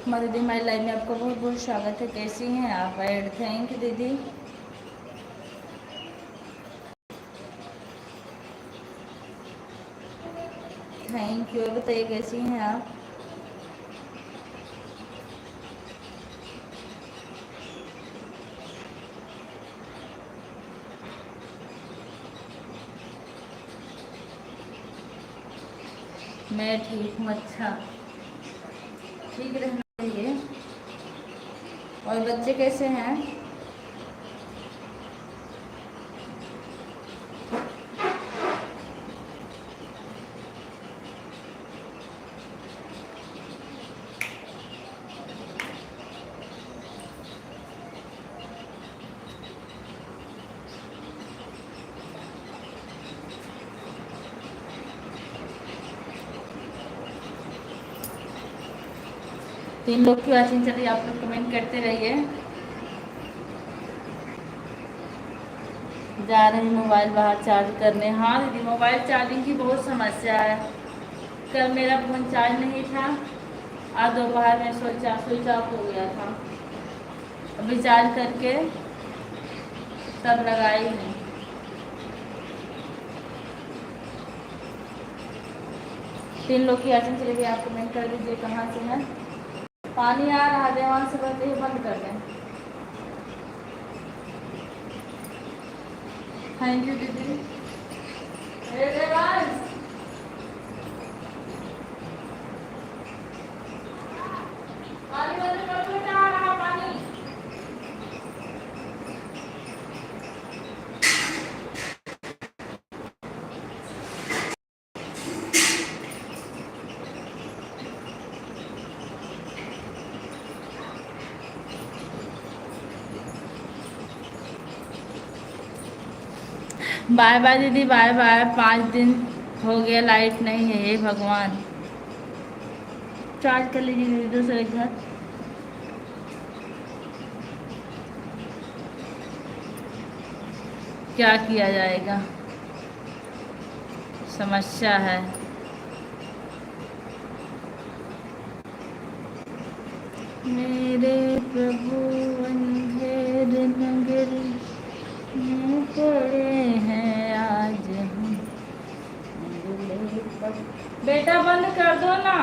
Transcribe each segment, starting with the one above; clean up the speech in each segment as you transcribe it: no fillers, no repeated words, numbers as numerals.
उपमा दीदी हमारी लाइव में आपका बहुत बहुत स्वागत है। कैसी हैं आप? एड थैंक यू दीदी। Thank you. बताइए कैसी हैं आप? मैं ठीक हूँ। अच्छा, ठीक रहना चाहिए। और बच्चे कैसे हैं? तीन लोग की वाचिंग चल रही है, आप लोग कमेंट करते रहिए। जा रही मोबाइल बाहर चार्ज करने। हाँ दीदी, मोबाइल चार्जिंग की बहुत समस्या है। कल मेरा फोन चार्ज नहीं था, आज दोपहर में स्विच ऑफ हो गया था। अभी चार्ज करके तब लगाई हूँ। तीन लोग की वाचिंग चलेगी, आप कमेंट कर दीजिए कहाँ से है। पानी आ रहा है, देवान से बोलते ही बंद कर दें। थैंक यू दीदी। देवान पानी बंद कर दो, बेटा आ रहा पानी। बाय बाय दीदी, बाय बाय। 5 दिन हो गया लाइट नहीं है, हे भगवान। चार्ज कर लीजिए दीदी दूसरे घर। क्या किया जाएगा, समस्या है। मेरे प्रभु अंधेर नगर में पड़े हैं आज हम। बेटा बंद कर दो ना,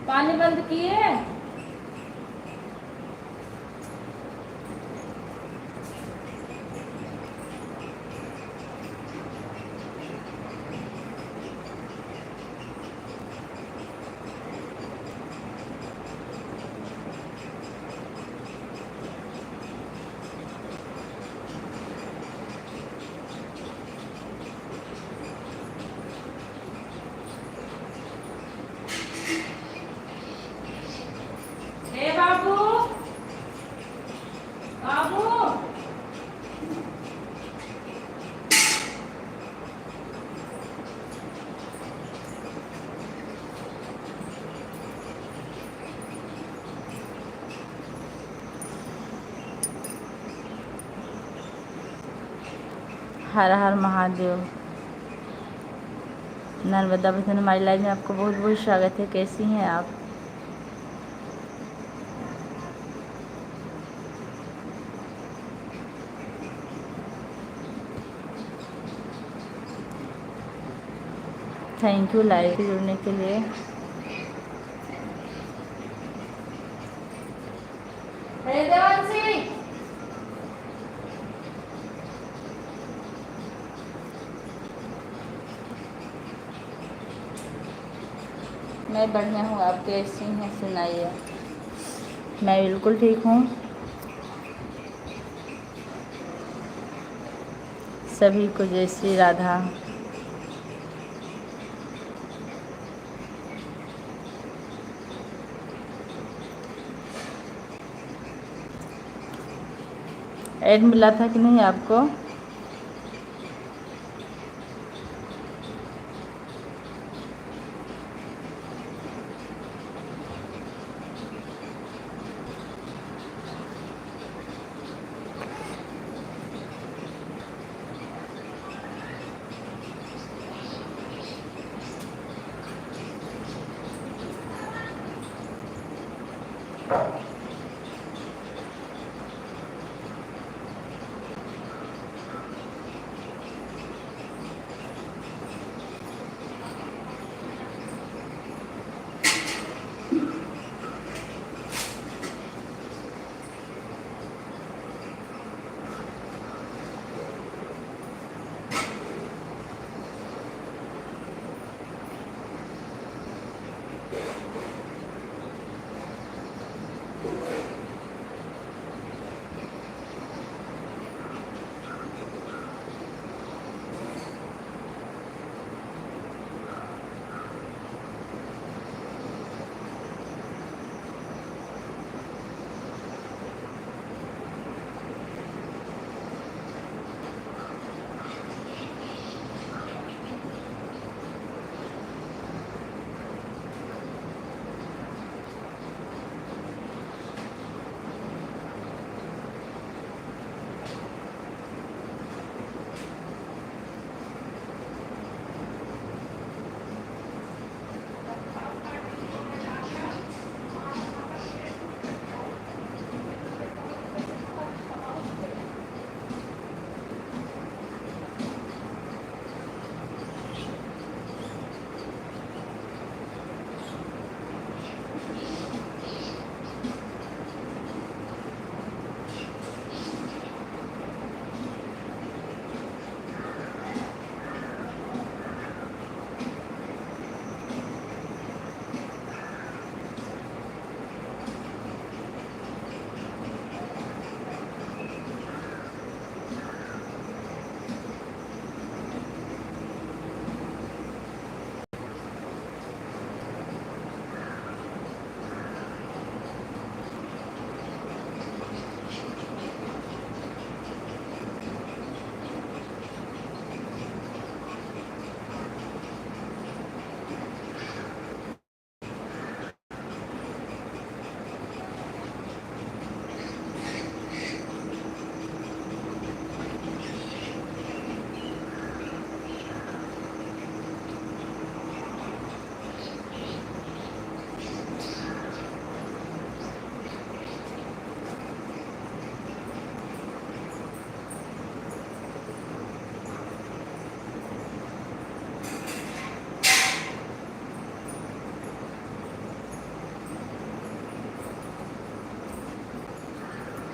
पानी बंद किए। ए बाबू, बाबू हर हर महादेव। नर्मदा बहन हमारी लाइव में आपको बहुत बहुत स्वागत है। कैसी हैं आप? थैंक यू लाइव से जुड़ने के लिए। मैं बढ़िया हूँ, आप कैसी हैं सुनाइए। मैं बिल्कुल ठीक हूँ। सभी को जय श्री राधा। ऐड मिला था कि नहीं आपको?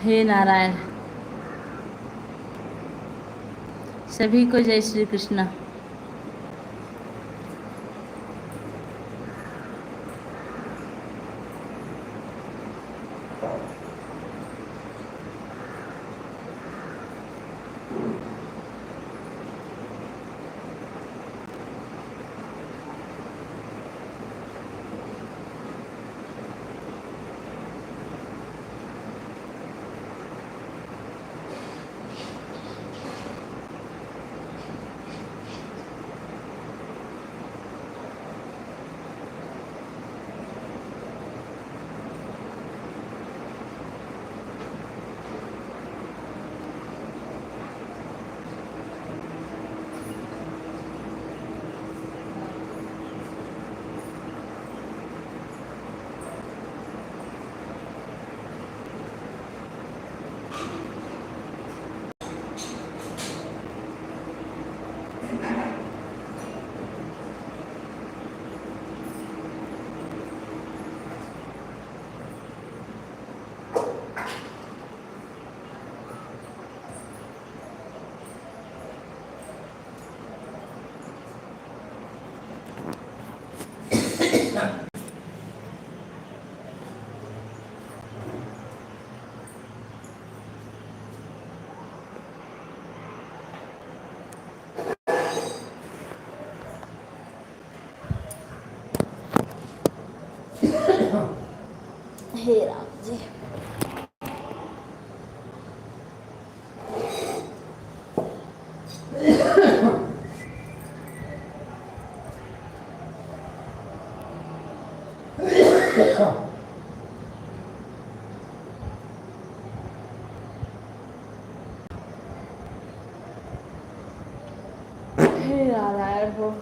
हे नारायण। सभी को जय श्री कृष्ण। हे राम जी। हे नारायण हो।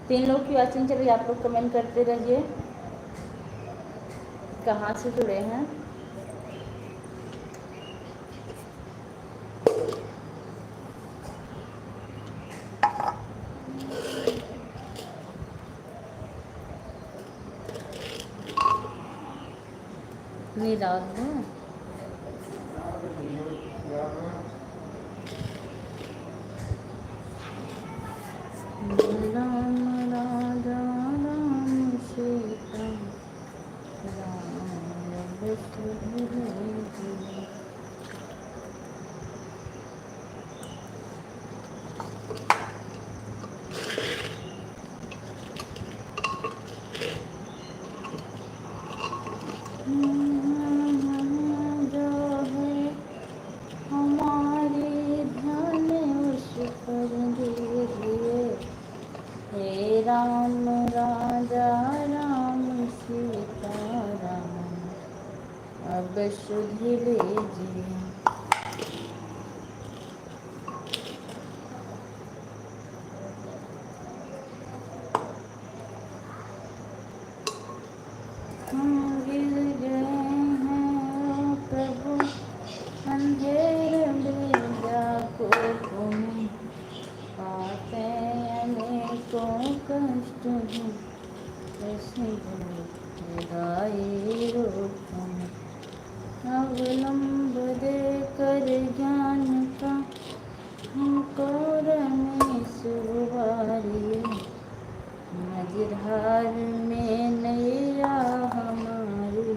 तीन लोग की वाचिंग चल रही है, आप लोग कमेंट करते रहिए कहाँ से जुड़े हैं। नींद आ रही है। राम राजा राम सीता राम लक्ष्मण। जो है हमारे ध्यान उस पर दीजिए। हे राम राजा राम सीता राम अब सुध लीजिए। हम गिर गए हैं ओ प्रभु अंधेर बेजा को तुम्हें पाते अनेकों कष्ट हैं। कैसे विदाई रूप में अवलंब देकर ज्ञान का हमको रमेश उबारिए। मझधार में नैया हमारी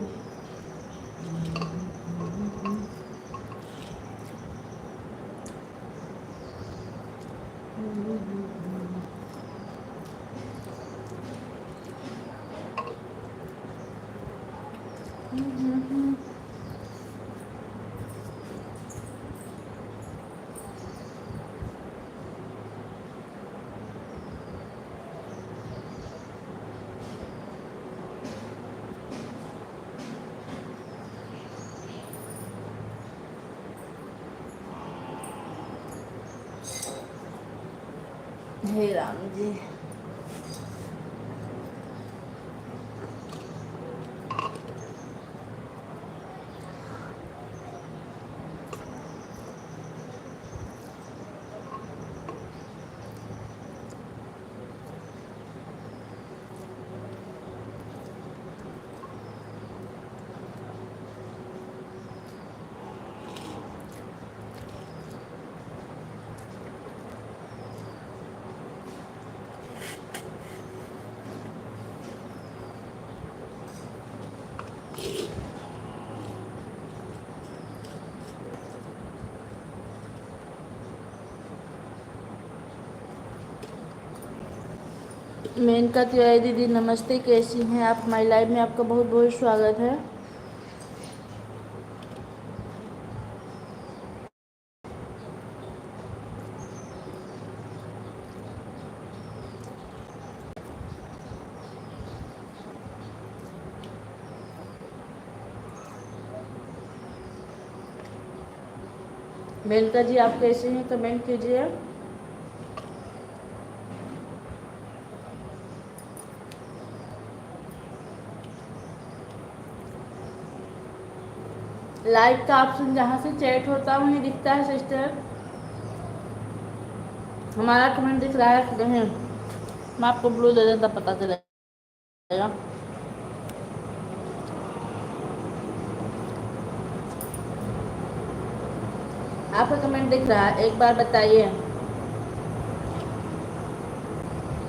हे राम जी। मेनका तिवारी दीदी नमस्ते, कैसी हैं आप? हमारी लाइव में आपका बहुत बहुत स्वागत है। मेनका जी आप कैसे हैं, कमेंट कीजिए। लाइव का ऑप्शन जहाँ से चैट होता है वहीं दिखता है सिस्टर। हमारा कमेंट दिख रहा है कि नहीं? मैं आपको ब्लू दे दें तब पता चलेगा। आपका कमेंट दिख रहा है, एक बार बताइए।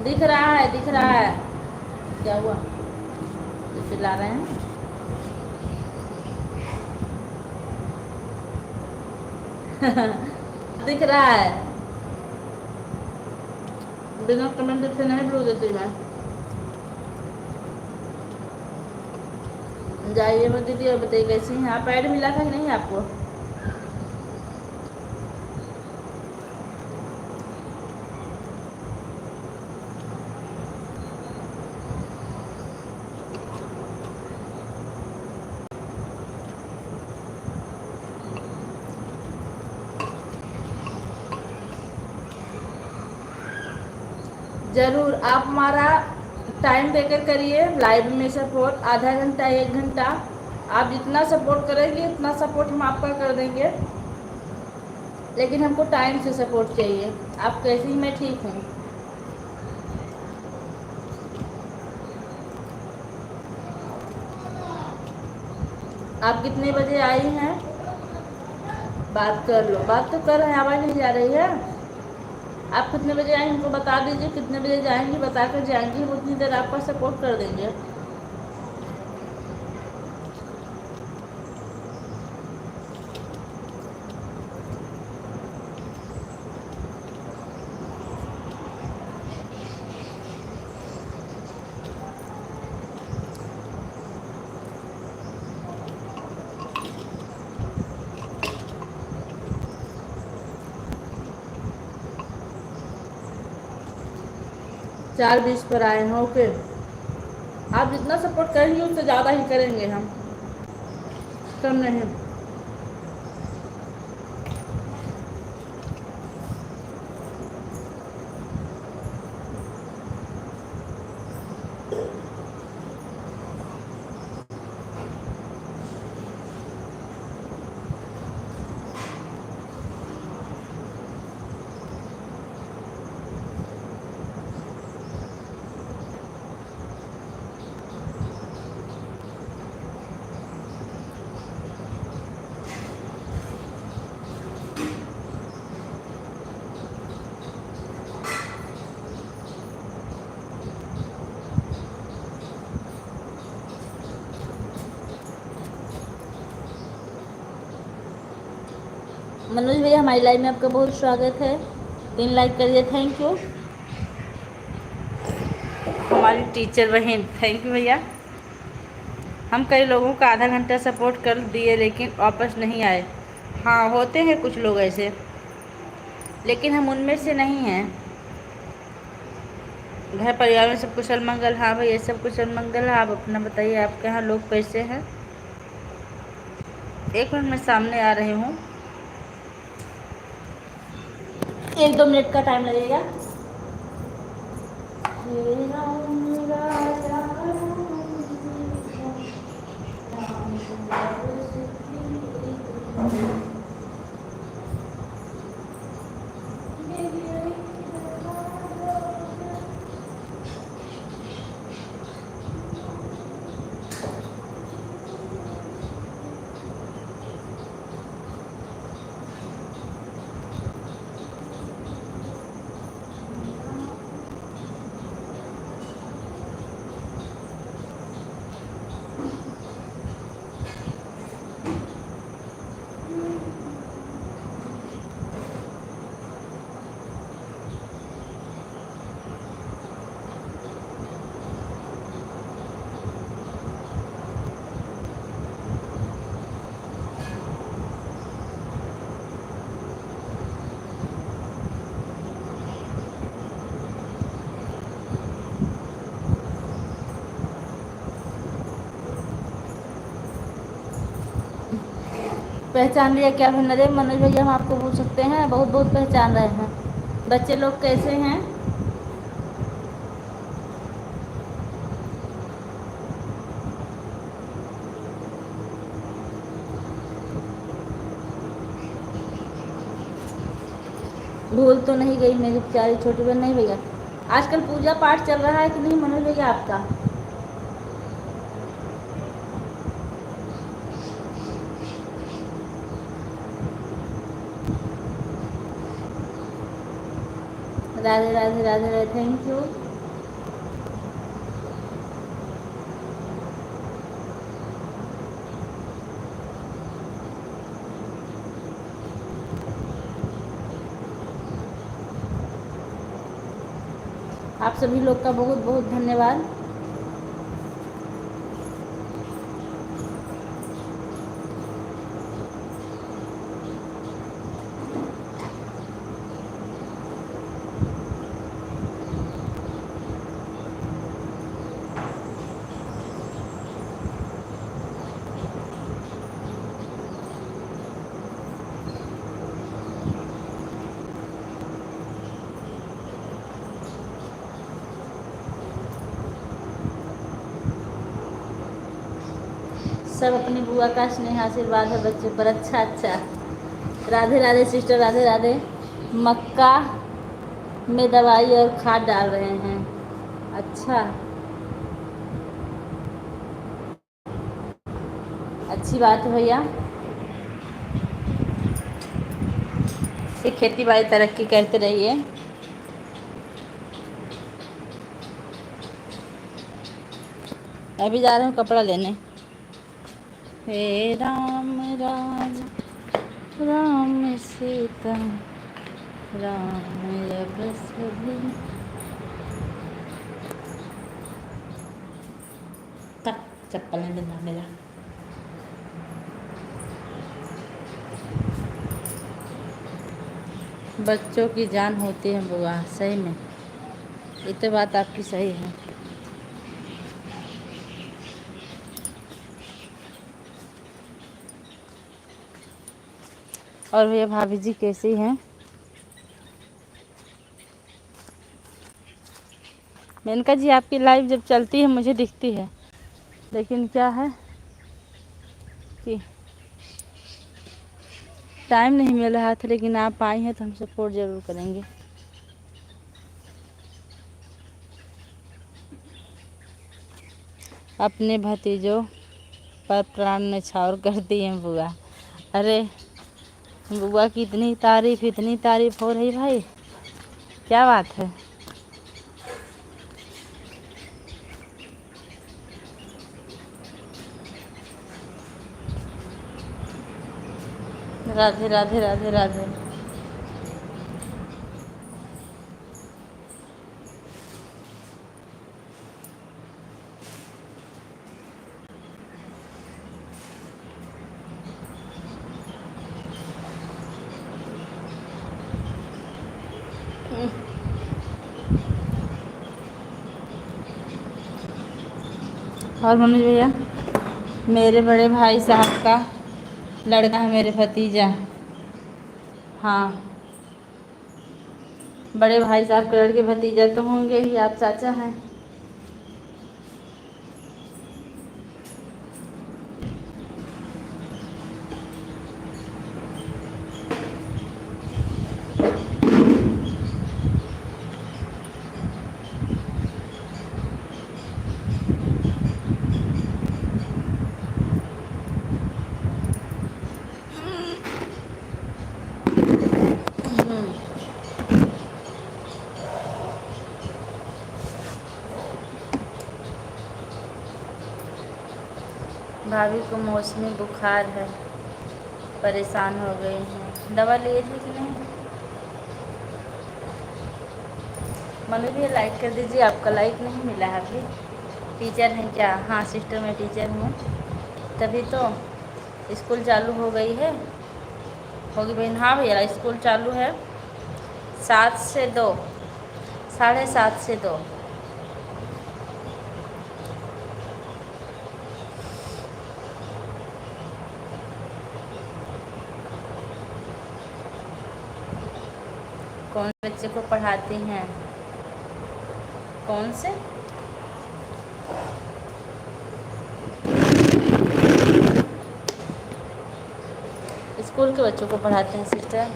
दिख रहा है, दिख रहा है। क्या हुआ? चिल्ला रहे हैं। दिख रहा है। बिना कमेंट से नहीं ब्लू देती मैं। जाइए मैं दीदी और बताइए कैसी हैं आप? ऐड मिला था कि नहीं आपको? ज़रूर आप हमारा टाइम देकर करिए लाइव में सपोर्ट, आधा घंटा 1 घंटा। आप जितना सपोर्ट करेंगे उतना सपोर्ट हम आपका कर देंगे, लेकिन हमको टाइम से सपोर्ट चाहिए। आप कैसी? मैं ठीक हूँ। आप कितने बजे आई हैं? बात कर लो, बात तो कर रहे हैं, आवाज़ नहीं जा रही है। आप कितने बजे आएंगे हमको बता दीजिए, कितने बजे जाएंगी बता कर जाएंगी, हम उतनी देर आपका सपोर्ट कर देंगे। चार 20 पर आए हैं, ओके। आप जितना सपोर्ट करेंगे उससे ज़्यादा ही करेंगे हम, कम नहीं। मनोज भैया हमारी लाइव में आपका बहुत स्वागत है। 3 लाइक करिए, थैंक यू। हमारी टीचर बहन, थैंक यू भैया। हम कई लोगों का आधा घंटा सपोर्ट कर दिए लेकिन वापस नहीं आए। हाँ होते हैं कुछ लोग ऐसे, लेकिन हम उनमें से नहीं हैं। घर परिवार में सब कुशल मंगल? हाँ भैया सब कुशल मंगल है। आप अपना बताइए, आपके यहाँ लोग कैसे हैं? 1 मिनट में सामने आ रही हूँ, 1-2 मिनट का टाइम लगेगा। पहचान लिया क्या फिर? अरे मनोज भैया हम आपको भूल सकते हैं, बहुत बहुत पहचान रहे हैं। बच्चे लोग कैसे हैं? भूल तो नहीं गई मेरी प्यारी छोटी बहन? नहीं भैया। आजकल पूजा पाठ चल रहा है कि नहीं मनोज भैया आपका? Radhe Radhe Radhe Radhe, thank you. आप सभी लोग का बहुत बहुत धन्यवाद। सब अपनी बुआ का स्नेह आशीर्वाद है बच्चे पर। अच्छा अच्छा। राधे राधे सिस्टर, राधे राधे। मक्का में दवाई और खाद डाल रहे हैं? अच्छा, अच्छी बात है भैया। ये खेती बाड़ी तरक्की करते रहिए। अभी जा रहे हूँ कपड़ा लेने। हे राम राम राम सीता राम जब सभी तक चप्पल नहीं देना मेरा। बच्चों की जान होती है बुआ, सही में ये तो बात आपकी सही है। और भैया भाभी जी कैसी हैं? मेनका जी आपकी लाइव जब चलती है मुझे दिखती है, लेकिन क्या है कि टाइम नहीं मिल रहा था, लेकिन आप आई हैं तो हम सपोर्ट ज़रूर करेंगे। अपने भतीजों पर प्राण न्यौछावर करती हैं बुआ। अरे बुआ की इतनी तारीफ हो रही भाई, क्या बात है। राधे राधे राधे राधे। और मनोज भैया, मेरे बड़े भाई साहब का लड़का है, मेरे भतीजा। हाँ, बड़े भाई साहब के लड़के भतीजा तो होंगे ही, आप चाचा हैं। भाभी को मौसमी बुखार है, परेशान हो गई हैं। दवा लिए थे कि नहीं? मनोज भैया लाइक कर दीजिए, आपका लाइक नहीं मिला है अभी। टीचर हैं क्या? हाँ सिस्टर, मैं टीचर हूँ। तभी तो स्कूल चालू हो गई है, होगी बहन। हाँ भैया स्कूल चालू है 7 से 2, 7:30 से 2। कौन बच्चे को पढ़ाती हैं? कौन से? स्कूल के बच्चों को पढ़ाते हैं सिस्टर।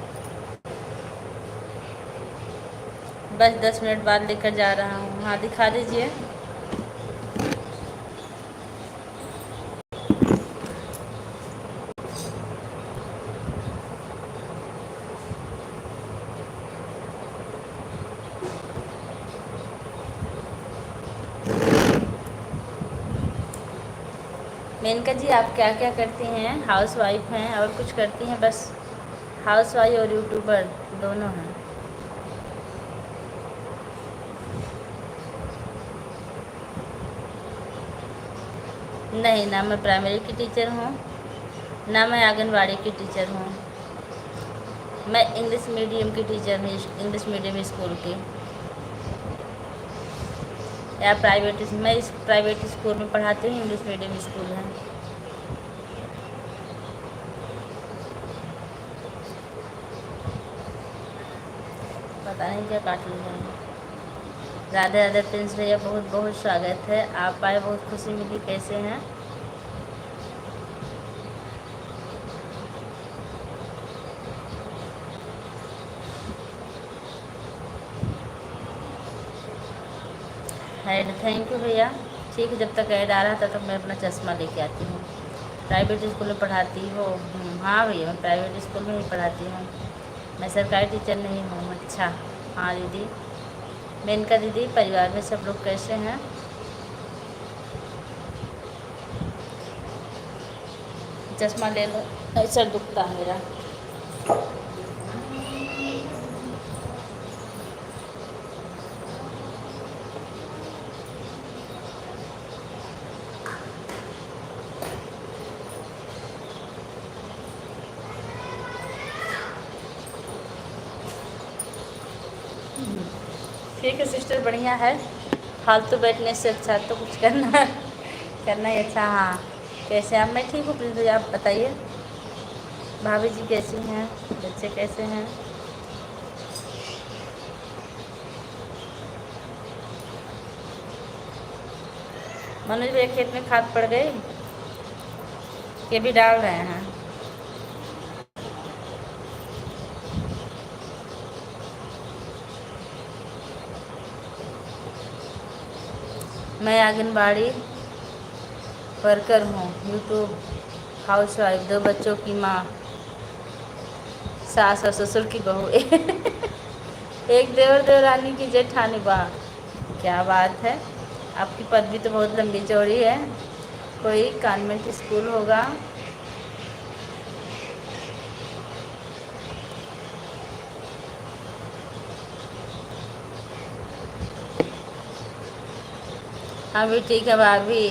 बस 10 मिनट बाद लेकर जा रहा हूँ। हाँ, दिखा दीजिए। मेनका जी, आप क्या क्या करती हैं? हाउस वाइफ हैं और कुछ करती हैं? बस हाउस वाइफ और यूट्यूबर दोनों हैं? नहीं ना, मैं प्राइमरी की टीचर हूँ, ना मैं आंगनबाड़ी की टीचर हूँ। मैं इंग्लिश मीडियम की टीचर हूँ, इंग्लिश मीडियम स्कूल की। या प्राइवेट, मैं इस प्राइवेट स्कूल में पढ़ाती हूँ, इंग्लिश मीडियम स्कूल है। पता नहीं क्या काट लिया है। राधे राधे प्रिंस भैया, बहुत बहुत स्वागत है। आप आए, बहुत खुशी मिली। कैसे हैं? ऐड, थैंक यू भैया। ठीक है, जब तक ऐड आ रहा था तब मैं अपना चश्मा लेके आती हूँ। प्राइवेट स्कूल में पढ़ाती हो? हाँ भैया, मैं प्राइवेट स्कूल में ही पढ़ाती हूँ, मैं सरकारी टीचर नहीं हूँ। अच्छा, हाँ दीदी। मेनका दीदी, परिवार में सब लोग कैसे हैं? चश्मा ले लो, सर दुखता है मेरा। ठीक है सिस्टर, बढ़िया है। फालतू बैठने से अच्छा तो कुछ करना करना ही अच्छा। हाँ, कैसे आप? मैं ठीक हूँ प्लीज़ भैया, आप बताइए। भाभी जी कैसी हैं? बच्चे कैसे हैं? मनोज भैया, खेत में खाद पड़ गई कि भी डाल रहे हैं? मैं आंगनबाड़ी वर्कर हूँ, यूट्यूब हाउसवाइफ, 2 बच्चों की माँ, सास और ससुर की बहू एक देवर देवरानी की जेठानी। वाह, क्या बात है! आपकी पदवी तो बहुत लंबी चौड़ी है। कोई कॉन्वेंट स्कूल होगा। हाँ भी ठीक है भाभी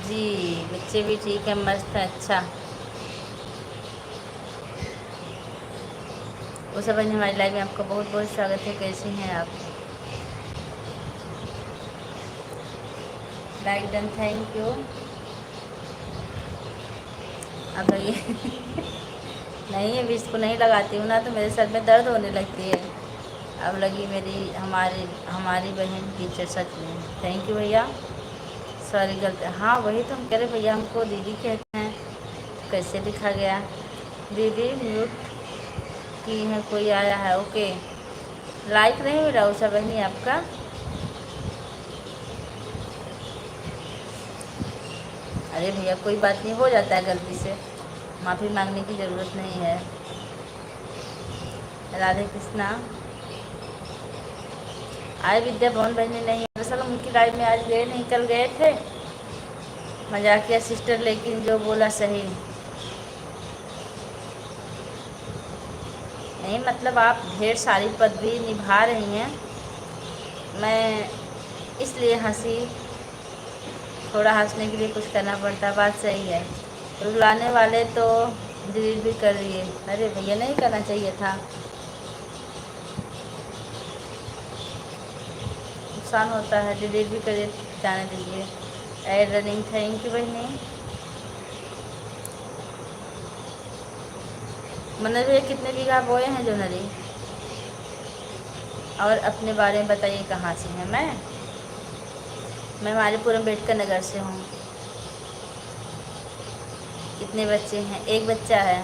जी, बच्चे भी ठीक है, मस्त है। अच्छा, वो सब हमारी लाइफ में आपका बहुत बहुत स्वागत है। कैसी हैं आप? Like done, thank you. अब ये नहीं, अभी इसको नहीं लगाती हूँ ना तो मेरे सर में दर्द होने लगती है। अब लगी मेरी हमारी हमारी बहन टीचर, सच में थैंक यू भैया। सॉरी, गलती। हाँ वही तो हम कह रहे, भैया हमको दीदी कहते हैं, कैसे लिखा गया? दीदी म्यूट की है, कोई आया है? ओके, लाइक नहीं मिला उषा बहनी आपका? अरे भैया कोई बात नहीं, हो जाता है गलती से, माफ़ी मांगने की ज़रूरत नहीं है। राधे कृष्णा। आए विद्या भवन बहनी नहीं, दरअसल उनकी लाइफ में आज गए नहीं, कल गए थे। मजाक किया सिस्टर, लेकिन जो बोला सही। नहीं मतलब आप ढेर सारी पदवी निभा रही हैं, मैं इसलिए हंसी। थोड़ा हंसने के लिए कुछ करना पड़ता, बात सही है। रुलाने वाले तो डिलीट भी कर दिए। अरे भैया नहीं करना चाहिए था, नुकसान होता है। डिलीट भी कर जाने दीजिए। एड रनिंग, थैंक यू बहनी। मनोज भैया कितने बीघा बोए हैं जोनरी? और अपने बारे में बताइए, कहाँ से हैं? मैं मारीपुर अम्बेडकर नगर से हूँ। कितने बच्चे हैं? एक बच्चा है।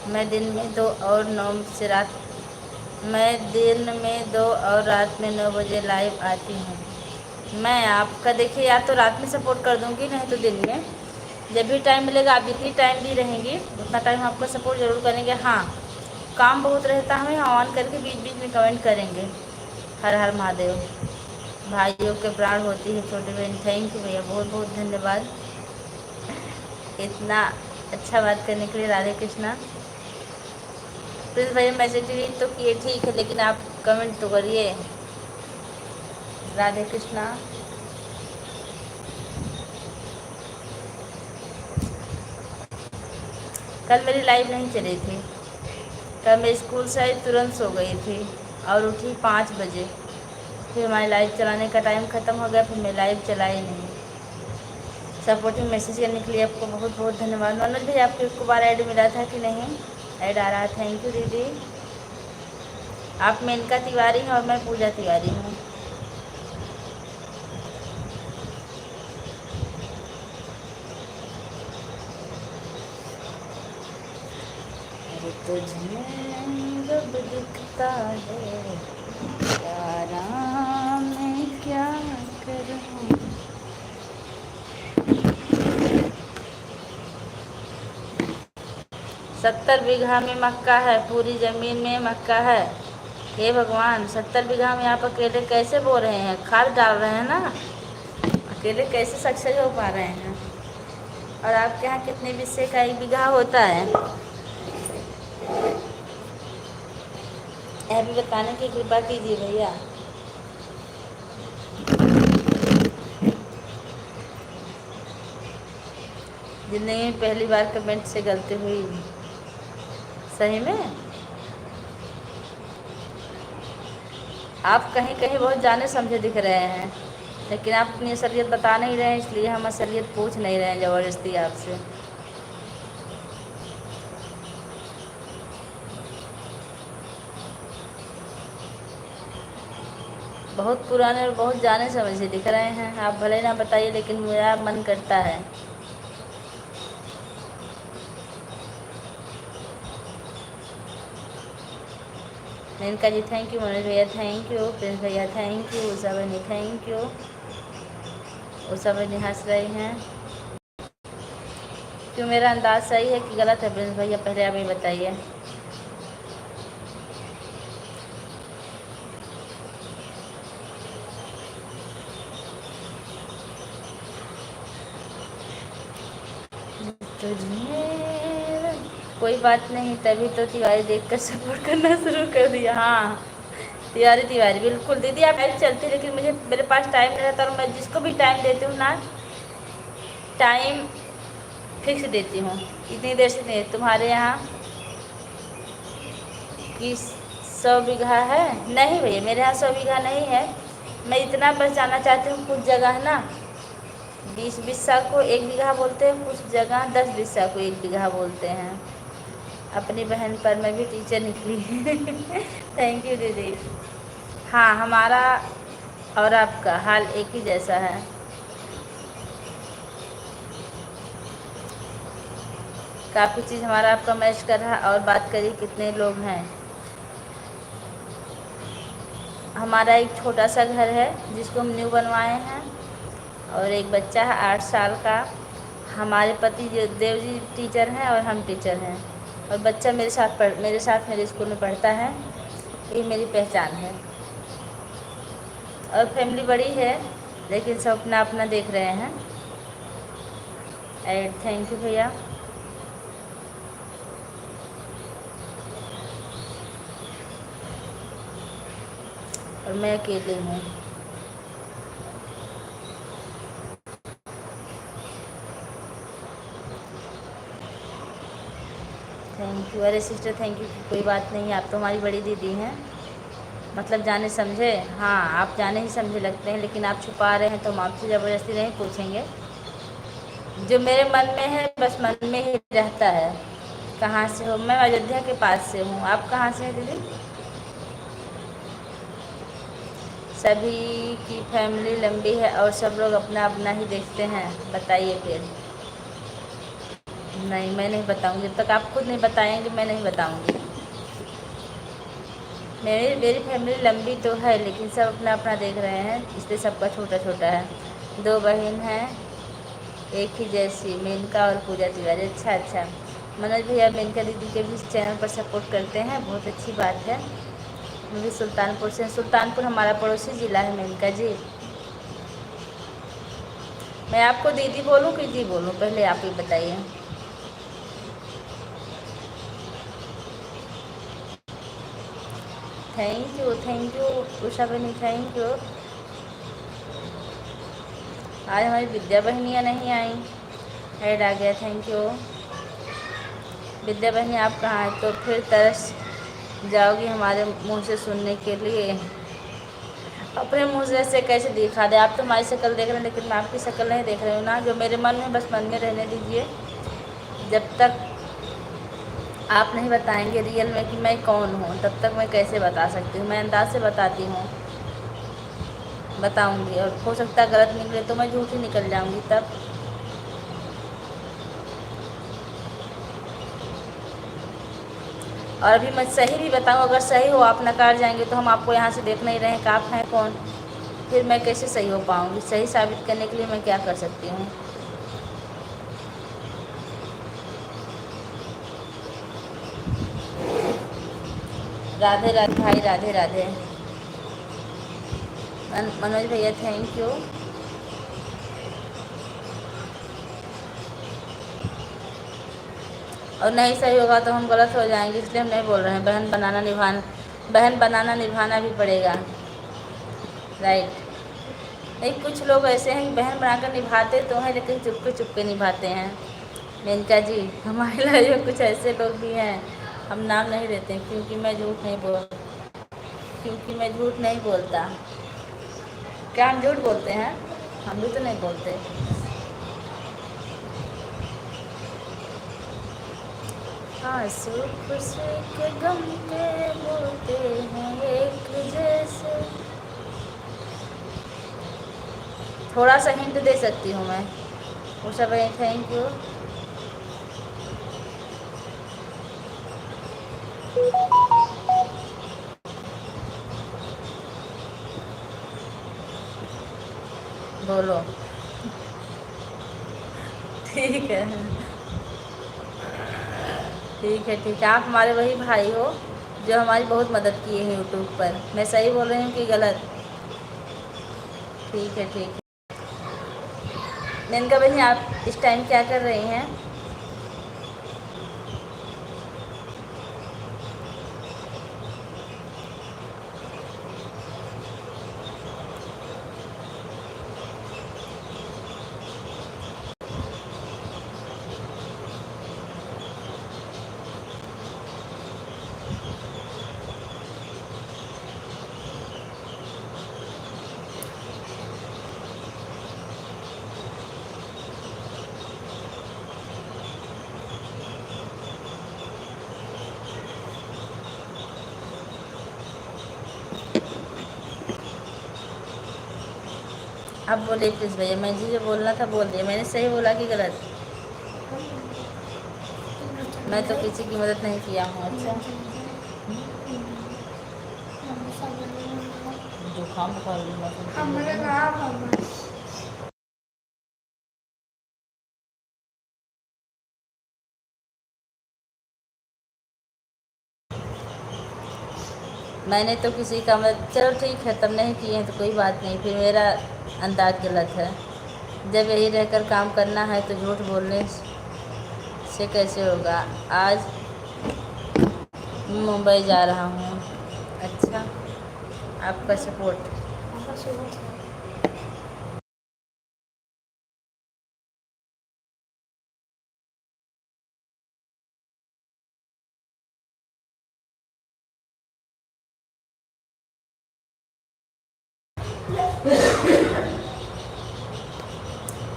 मैं दिन में 2 और 9 से रात मैं दिन में 2 और रात में 9 बजे लाइव आती हूँ। मैं आपका देखिए, या तो रात में सपोर्ट कर दूँगी, नहीं तो दिन में। जब भी टाइम मिलेगा, आप जितनी टाइम भी रहेंगी उतना टाइम आपका सपोर्ट ज़रूर करेंगे। हाँ, काम बहुत रहता है, हमें ऑन करके बीच बीच में कमेंट करेंगे। हर हर महादेव। भाइयों के प्राण होती है छोटी बहन। थैंक यू भैया, बहुत बहुत धन्यवाद इतना अच्छा बात करने के लिए। राधे कृष्णा। प्लीज़ भैया मैसेज डिलीट तो किए, ठीक है, लेकिन आप कमेंट तो करिए। राधे कृष्णा। कल मेरी लाइव नहीं चली थी। कल मैं स्कूल से आई, तुरंत सो गई थी और उठी 5 बजे। फिर हमारी लाइव चलाने का टाइम ख़त्म हो गया, फिर मैं लाइव चलाई नहीं। सपोर्टिंग मैसेज करने के लिए आपको बहुत बहुत धन्यवाद। मनोज भाई, आपको एक बार ऐड मिला था कि नहीं? ऐड आ रहा है। थैंक यू दीदी। आप मेनका तिवारी हैं और मैं पूजा तिवारी हूँ। तुझमें रब दिखता है, यारा मैं क्या करूँ। 70 बीघा में मक्का है, पूरी ज़मीन में मक्का है। हे भगवान, 70 बीघा में आप अकेले कैसे बो रहे हैं? खाद डाल रहे हैं ना, अकेले कैसे सक्सेस हो पा रहे हैं? और आपके यहाँ कितने बिस्से का 1 बीघा होता है? यह भी बताने की कृपा कीजिए भैया। जिंदगी में पहली बार कमेंट से गलती हुई। सही में आप कहीं कहीं बहुत जाने समझे दिख रहे हैं, लेकिन आप अपनी असलियत बता नहीं रहे हैं, इसलिए हम असलियत पूछ नहीं रहे हैं ज़बरदस्ती आपसे। बहुत पुराने और बहुत जाने समझे दिख रहे हैं आप, भले ना बताइए, लेकिन मेरा मन करता है। मेनका जी थैंक यू, मनोज भैया थैंक यू, प्रिंस भैया थैंक यू, उषा बहनी थैंक यू। उषा बहनी हंस रही हैं। क्यों, मेरा अंदाज़ सही है कि गलत है प्रिंस भैया? पहले आप ये बताइए। कोई बात नहीं, तभी तो तिवारी देखकर सपोर्ट करना शुरू कर दिया। हाँ तिवारी तिवारी बिल्कुल दीदी, आप लाइव चलती, लेकिन मेरे पास टाइम नहीं रहता, और मैं जिसको भी टाइम देती हूँ ना, टाइम फिक्स देती हूँ। इतनी देर से नहीं। तुम्हारे यहाँ कि 100 बीघा है? नहीं भैया, मेरे यहाँ 100 बीघा नहीं है। मैं इतना बस जानना चाहती हूँ, कुछ जगह है ना 20 बिस्सा को 1 बीघा बोलते हैं, कुछ जगह 10 बिस्सा को 1 बीघा बोलते हैं। अपनी बहन पर मैं भी टीचर निकली। थैंक यू दीदी। हाँ, हमारा और आपका हाल एक ही जैसा है। काफ़ी चीज़ हमारा आपका मैच कर रहा है। और बात करिए कितने लोग हैं? हमारा एक छोटा सा घर है जिसको हम न्यू बनवाए हैं, और एक बच्चा है 8 साल का। हमारे पति देव जी टीचर हैं और हम टीचर हैं, और बच्चा मेरे साथ मेरे स्कूल में पढ़ता है। ये मेरी पहचान है। और फैमिली बड़ी है, लेकिन सब अपना अपना देख रहे हैं। एड थैंक यू भैया। और मैं अकेले हूँ। Thank you. अरे सिस्टर थैंक यू, कोई बात नहीं, आप तो हमारी बड़ी दीदी हैं, मतलब जाने समझे। हाँ, आप जाने ही समझे लगते हैं, लेकिन आप छुपा रहे हैं, तो हम आपसे ज़बरदस्ती नहीं पूछेंगे। जो मेरे मन में है बस मन में ही रहता है, कहाँ से हो? मैं अयोध्या के पास से हूँ। आप कहाँ से हैं दीदी? सभी की फैमिली लंबी है और सब लोग अपना अपना ही देखते हैं। बताइए फिर। नहीं, मैं नहीं बताऊँगी। जब तक आप खुद नहीं बताएंगे मैं नहीं बताऊँगी। मेरी मेरी फैमिली लंबी तो है लेकिन सब अपना अपना देख रहे हैं, इसलिए सबका छोटा छोटा है। 2 बहन हैं, एक ही जैसी, मेनका और पूजा तिवारी। अच्छा अच्छा। मनोज भैया मेनका दीदी के भी इस चैनल पर सपोर्ट करते हैं, बहुत अच्छी बात है। मैं भी सुल्तानपुर से। सुल्तानपुर हमारा पड़ोसी ज़िला है मेनका जी। मैं आपको दीदी बोलूँ कि जी बोलूँ? पहले आप ही बताइए। थैंक यू उषा बहनी, थैंक यू। आज हमारी विद्या बहनियाँ नहीं आई, ऐड आ गया, थैंक यू। विद्या बहनी आप कहाँ हैं? तो फिर तरस जाओगी हमारे मुंह से सुनने के लिए। अपने मुंह से ऐसे कैसे दिखा दे? आप तो हमारी शक्ल देख रहे हैं लेकिन मैं आपकी शक्ल नहीं देख रही हूँ ना। जो मेरे मन में, बस मन में रहने दीजिए। जब तक आप नहीं बताएंगे रियल में कि मैं कौन हूँ तब तक मैं कैसे बता सकती हूँ? मैं अंदाज से बताती हूँ, बताऊँगी। और हो सकता है गलत निकले तो मैं झूठी निकल जाऊँगी तब। और अभी मैं सही भी बताऊँ, अगर सही हो आप नकार जाएंगे तो हम आपको यहाँ से देख नहीं रहे हैं कि आप हैं कौन। फिर मैं कैसे सही हो पाऊँगी? सही साबित करने के लिए मैं क्या कर सकती हूँ? राधे राधे भाई, राधे राधे। मनोज भैया थैंक यू। और नहीं सही होगा तो हम गलत हो जाएंगे, इसलिए हम नहीं बोल रहे हैं। बहन बनाना निभाना भी पड़ेगा, राइट। नहीं, कुछ लोग ऐसे हैं कि बहन बनाकर निभाते तो हैं लेकिन चुपके चुपके निभाते हैं। मेनका जी, हमारी लाइफ में कुछ ऐसे लोग भी हैं, हम नाम नहीं लेते क्योंकि मैं झूठ नहीं बोलता। क्या हम झूठ बोलते हैं? हम भी तो नहीं बोलते। आंसू खुशी के गम के बोलते हैं एक जैसे। थोड़ा सा हिंट दे सकती हूँ मैं। उषा भाई थैंक यू। बोलो। ठीक है, ठीक है, ठीक है। आप हमारे वही भाई हो जो हमारी बहुत मदद किए हैं यूट्यूब पर। मैं सही बोल रही हूँ कि गलत? ठीक है, ठीक है। मेनका बहन आप इस टाइम क्या कर रही हैं? आप बोलिए प्लीज़ भैया। मैं जी जो बोलना था बोल दिया। मैंने सही बोला कि गलत? मैं तो किसी की मदद नहीं किया हूँ। अच्छा, जुकाम बुखार मैंने तो किसी का मदद, चलो ठीक है, तब नहीं किए हैं तो कोई बात नहीं, फिर मेरा अंदाज गलत है। जब यही रहकर काम करना है तो झूठ बोलने से कैसे होगा? आज मुंबई जा रहा हूँ। अच्छा, आपका सपोर्ट।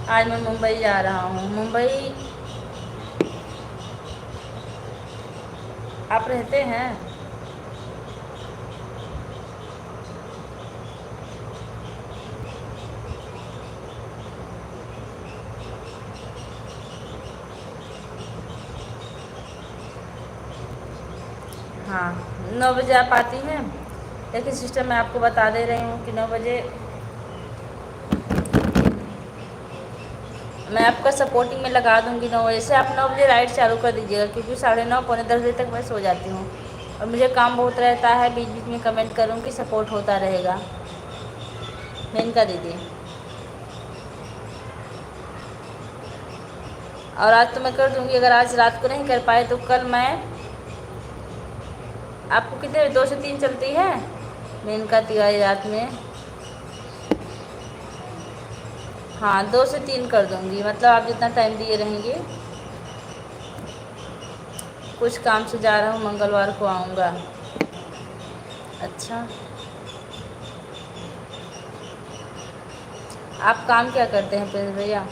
आज मैं मुंबई जा रहा हूँ। मुंबई आप रहते हैं? हाँ, 9 बजे आप आती हैं। देखिए सिस्टर, मैं आपको बता दे रही हूँ कि 9 बजे मैं आपका सपोर्टिंग में लगा दूँगी। 9 बजे से आप 9 बजे राइड चालू कर दीजिएगा, क्योंकि 9:30 पौने 10 बजे तक मैं सो जाती हूँ और मुझे काम बहुत रहता है। बीच बीच में कमेंट करूँगी, सपोर्ट होता रहेगा। मेनका दीदी, और आज तो मैं कर दूँगी। अगर आज रात को नहीं कर पाए तो कल मैं आपको कितने 2 से 3 चलती है मेनका तिवारी रात में। हाँ, 2 से 3 कर दूँगी, मतलब आप जितना टाइम दिए रहेंगे। कुछ काम से जा रहा हूँ, मंगलवार को आऊँगा। अच्छा, आप काम क्या करते हैं प्रिंस भैया?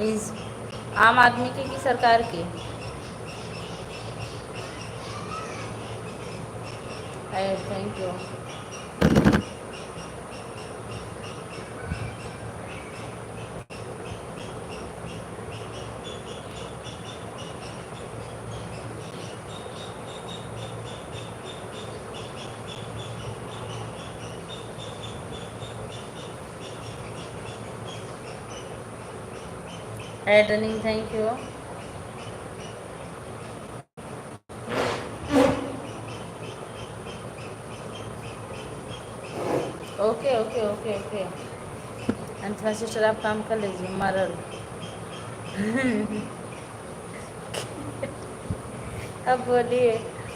इस आम आदमी की कि सरकार की? Thank you. Running, thank you. Okay okay okay okay. Antima sister, आप काम कर लीजिए। मरल अब बोलिए,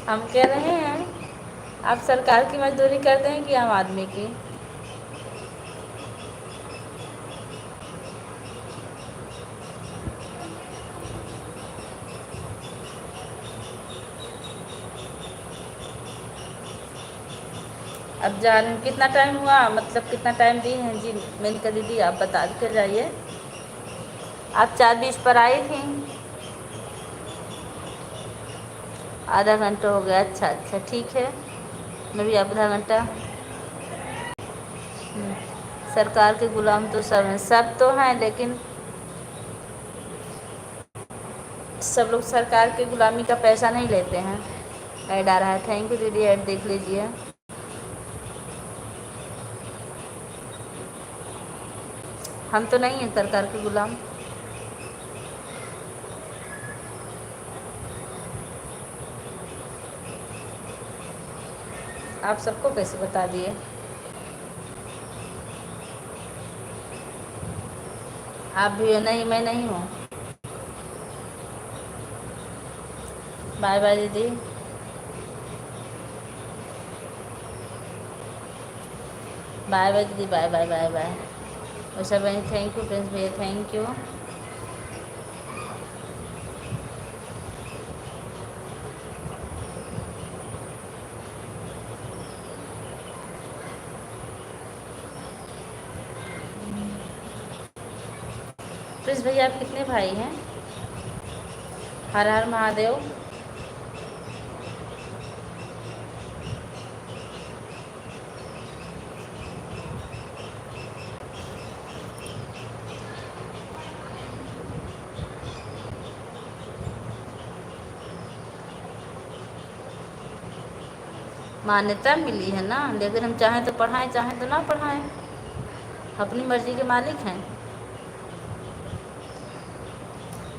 हम कह रहे हैं आप सरकार की मजदूरी करते हैं कि आम आदमी की? अब जान कितना टाइम हुआ, मतलब कितना टाइम दी हैं जी मेनका दीदी, आप बता कर जाइए। आप 4:20 पर आई थी। आधा घंटा हो गया? अच्छा अच्छा, ठीक है। मैं भी आधा घंटा। सरकार के गुलाम तो सब हैं, सब तो हैं, लेकिन सब लोग सरकार के गुलामी का पैसा नहीं लेते हैं। ऐड आ रहा है, थैंक यू दीदी, ऐड देख लीजिए। हम तो नहीं हैं सरकार के गुलाम। आप सबको कैसे बता दिए? आप भी नहीं, मैं नहीं हूँ। बाय बाय दीदी। बाय बाय दीदी, bye bye bye bye. Usha बहन, थैंक यू। प्रिंस भैया, थैंक यू। प्रिंस भैया, आप कितने भाई हैं? हर हर महादेव। मान्यता मिली है ना, लेकिन हम चाहें तो पढ़ाएं, चाहें तो ना पढ़ाएं। अपनी मर्जी के मालिक हैं।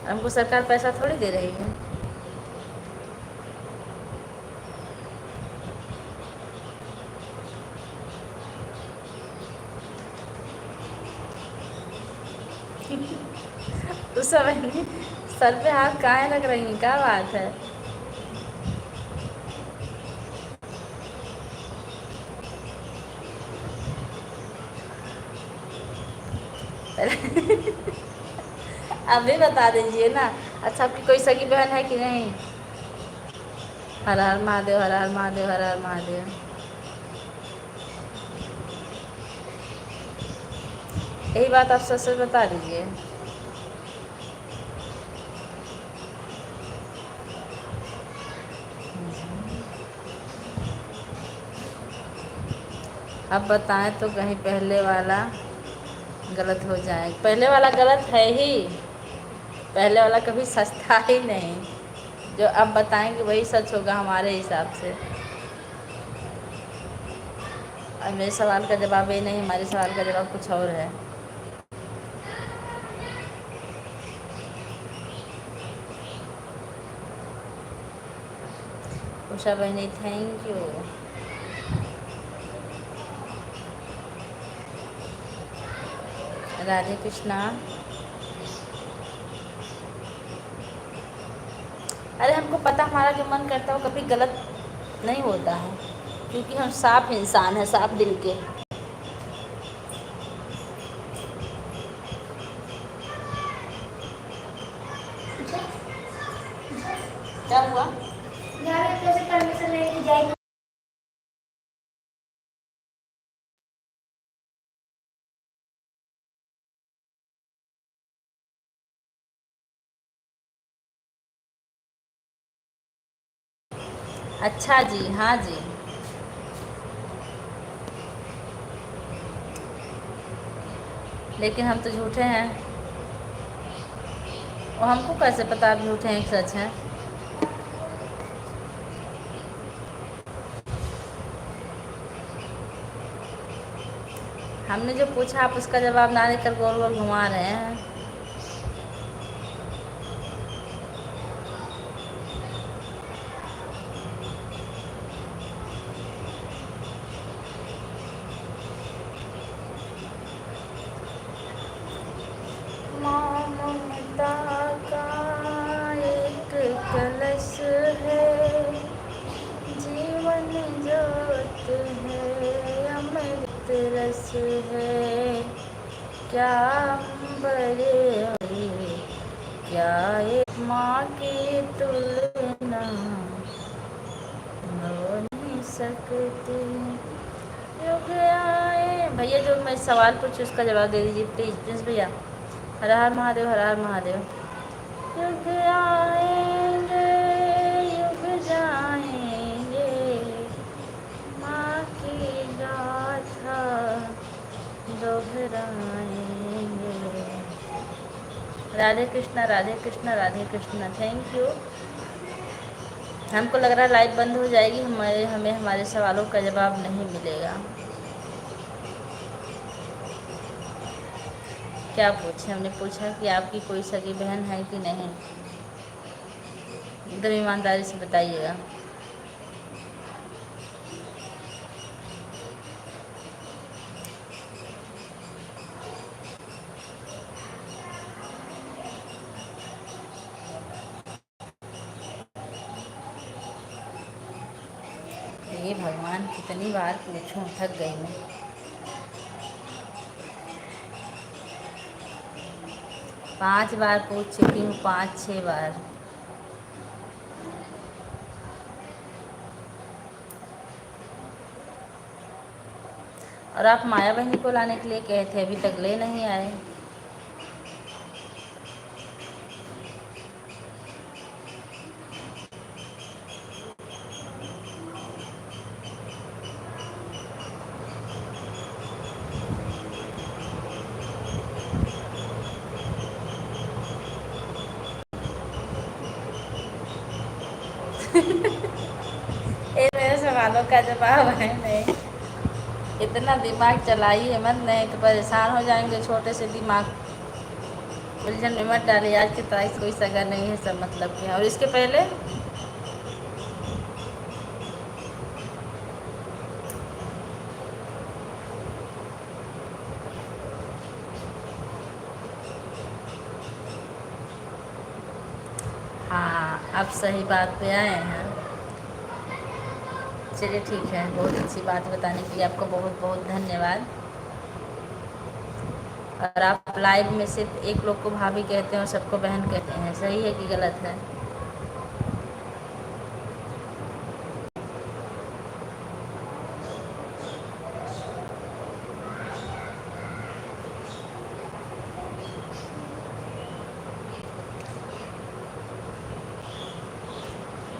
हमको सरकार पैसा थोड़ी दे रही है। उस समय सर पे हाथ काहे रख रही हैं, क्या बात है? अभी बता दीजिए ना। अच्छा, आपकी कोई सगी बहन है कि नहीं? हर हर महादेव, हर हर महादेव, हर हर महादेव। यही बात आप सच सच बता दीजिए। अब बताएं तो कहीं पहले वाला गलत हो जाए। पहले वाला गलत है ही, पहले वाला कभी सच था ही नहीं। जो अब बताएंगे वही सच होगा हमारे हिसाब से। और मेरे सवाल का जवाब ये नहीं, हमारे सवाल का जवाब कुछ और है। उषा बहनी थैंक यू। राधे कृष्णा। अरे हमको पता, हमारा जो मन करता है वो कभी गलत नहीं होता है, क्योंकि हम साफ इंसान हैं, साफ दिल के। क्या हुआ? कैसे परमिशन लेके जाएगी? अच्छा जी, हाँ जी। लेकिन हम तो झूठे हैं। और हमको कैसे पता आप झूठे हैं कि सच हैं? हमने जो पूछा आप उसका जवाब ना देकर गोल गोल घुमा रहे हैं। ममता का एक कलश है, जीवन जोत है, अमृत रस है, क्या बड़े क्या एक माँ की तुलना हो नहीं सकती। युग आए भैया, जो मैं सवाल पूछूँ उसका जवाब दे दीजिए प्लीज़, प्लीज़ भैया। हर हर महादेव, हर हर महादेव। युग आएंगे, युग जाएंगे, माँ की गाथा दोहराएंगे। Radhe Krishna, Radhe Krishna, Radhe Krishna, thank you. हमको लग रहा है लाइव बंद हो जाएगी, हमें हमारे सवालों का जवाब नहीं मिलेगा। क्या पूछे? हमने पूछा कि आपकी कोई सगी बहन है कि नहीं। एकदम ईमानदारी से बताइएगा। ये भगवान, कितनी बार पूछूं, थक गई मैं। 5 बार पूछ चुकी हूँ, 5-6 बार। और आप माया बहनी को लाने के लिए कहे थे, अभी तक ले नहीं आए। ये मेरे सवालों का जवाब है नहीं। इतना दिमाग चलाइए मत, नहीं तो परेशान हो जाएंगे। छोटे से दिमाग उलझन में मत डालिए। आज की तारीख से कोई सगा नहीं है, सब मतलब के हैं। और इसके पहले हाँ, अब सही बात पे आए हैं। चलिए ठीक है, बहुत अच्छी बात बताने के लिए आपको बहुत बहुत धन्यवाद। और आप लाइव में सिर्फ एक लोग को भाभी कहते हैं और सबको बहन कहते हैं, सही है कि गलत है?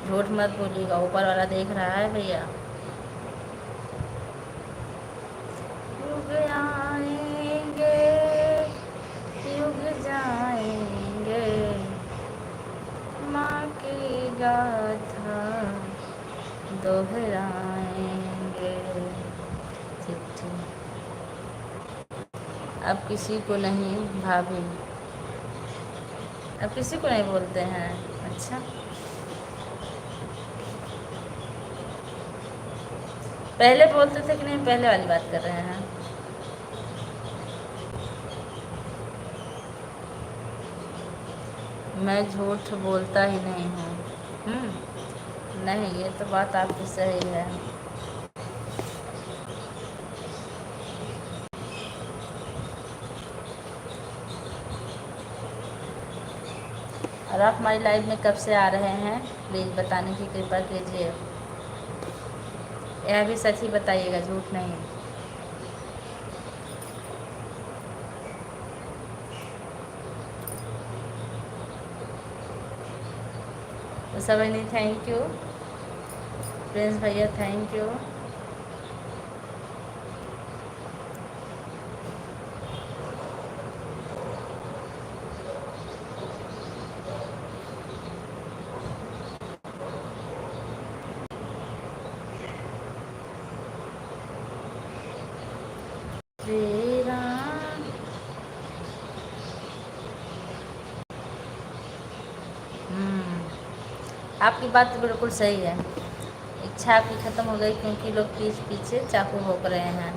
झूठ मत बोलिएगा, ऊपर वाला देख रहा है भैया। युग आएंगे, युग जाएंगे, माँ की गाथा दोहराएंगे। चिट्ठी अब किसी को नहीं भाभी, अब किसी को नहीं बोलते हैं? अच्छा, पहले बोलते थे कि नहीं? पहले वाली बात कर रहे हैं? मैं झूठ बोलता ही नहीं हूँ। नहीं, ये तो बात आपकी सही है। और आप हमारी लाइव में कब से आ रहे हैं, प्लीज़ बताने की कृपा कीजिए। यह भी सच ही बताइएगा, झूठ नहीं। तो सब नहीं, थैंक यू प्रिंस भैया, थैंक यू। आपकी बात तो बिल्कुल सही है। इच्छा आपकी ख़त्म हो गई क्योंकि लोग पीछे चाकू भोंक रहे हैं।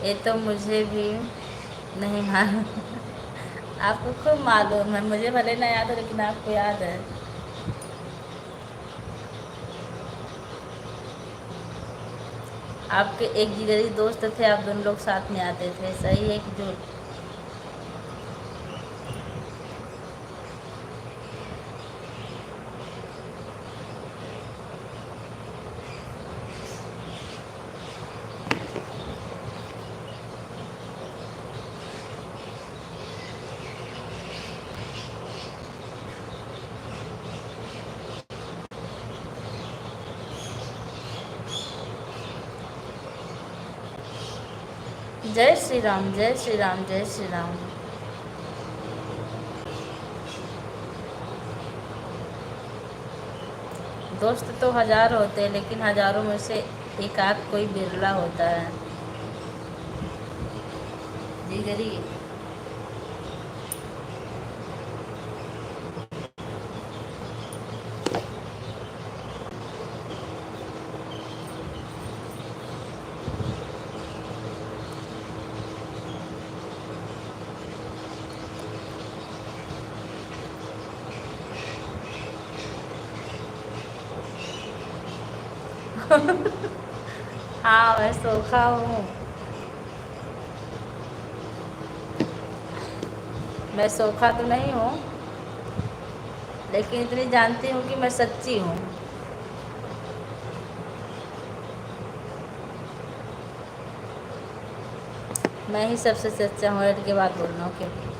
ये तो मुझे भी नहीं मालूम। आपको खूब मालूम है, मुझे भले ना याद हो लेकिन आपको याद है। आपके एक जिगरी दोस्त थे, आप दोनों लोग साथ में आते थे, सही है कि झूठ? जय श्री राम, जय श्री राम, जय श्री राम। दोस्त तो हजार होते हैं लेकिन हजारों में से एक आध कोई बिरला होता है। जिगरी हाँ, मैं सोखा हूँ, मैं सोखा तो नहीं हूँ लेकिन इतनी जानती हूँ कि मैं सच्ची हूँ। मैं ही सबसे सच्चा हूँ, हट के बात बोलना। ओके,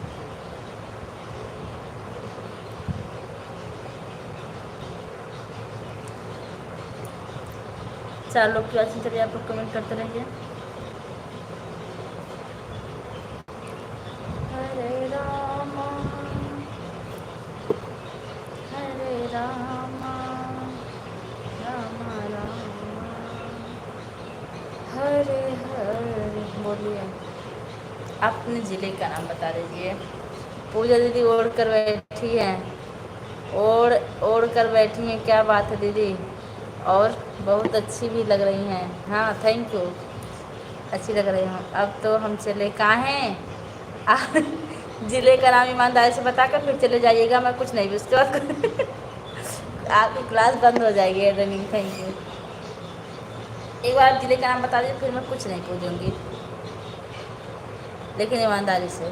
चार लोग की बात चलिए, आप लोग कमेंट करते रहिए। हरे राम, हरे राम, राम राम, हरे हरे। बोलिए, अपने ज़िले का नाम बता दीजिए। पूजा दीदी ओढ़ कर बैठी हैं, ओढ़ कर बैठी हैं, क्या बात है दीदी, और बहुत अच्छी भी लग रही हैं। हाँ, थैंक यू, अच्छी लग रही हूँ। अब तो हम चले, कहाँ हैं आप? ज़िले का नाम ईमानदारी से बताकर फिर चले जाइएगा, मैं कुछ नहीं भी उसके बाद आपकी क्लास बंद हो जाएगी। Running, thank you. एक बार जिले का नाम बता दीजिए, फिर मैं कुछ नहीं पूछूंगी, लेकिन ईमानदारी से।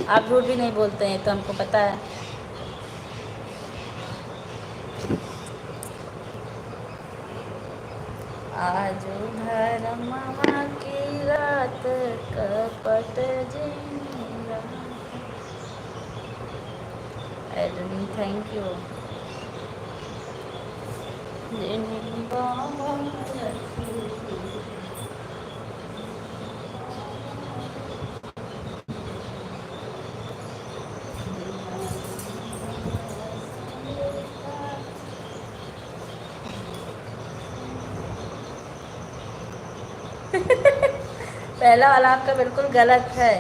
आप झूठ भी नहीं बोलते हैं तो हमको पता है। आज धर्मवा की रात कपट जिंदा। एडनी थैंक यू। पहला वाला आपका बिल्कुल गलत है।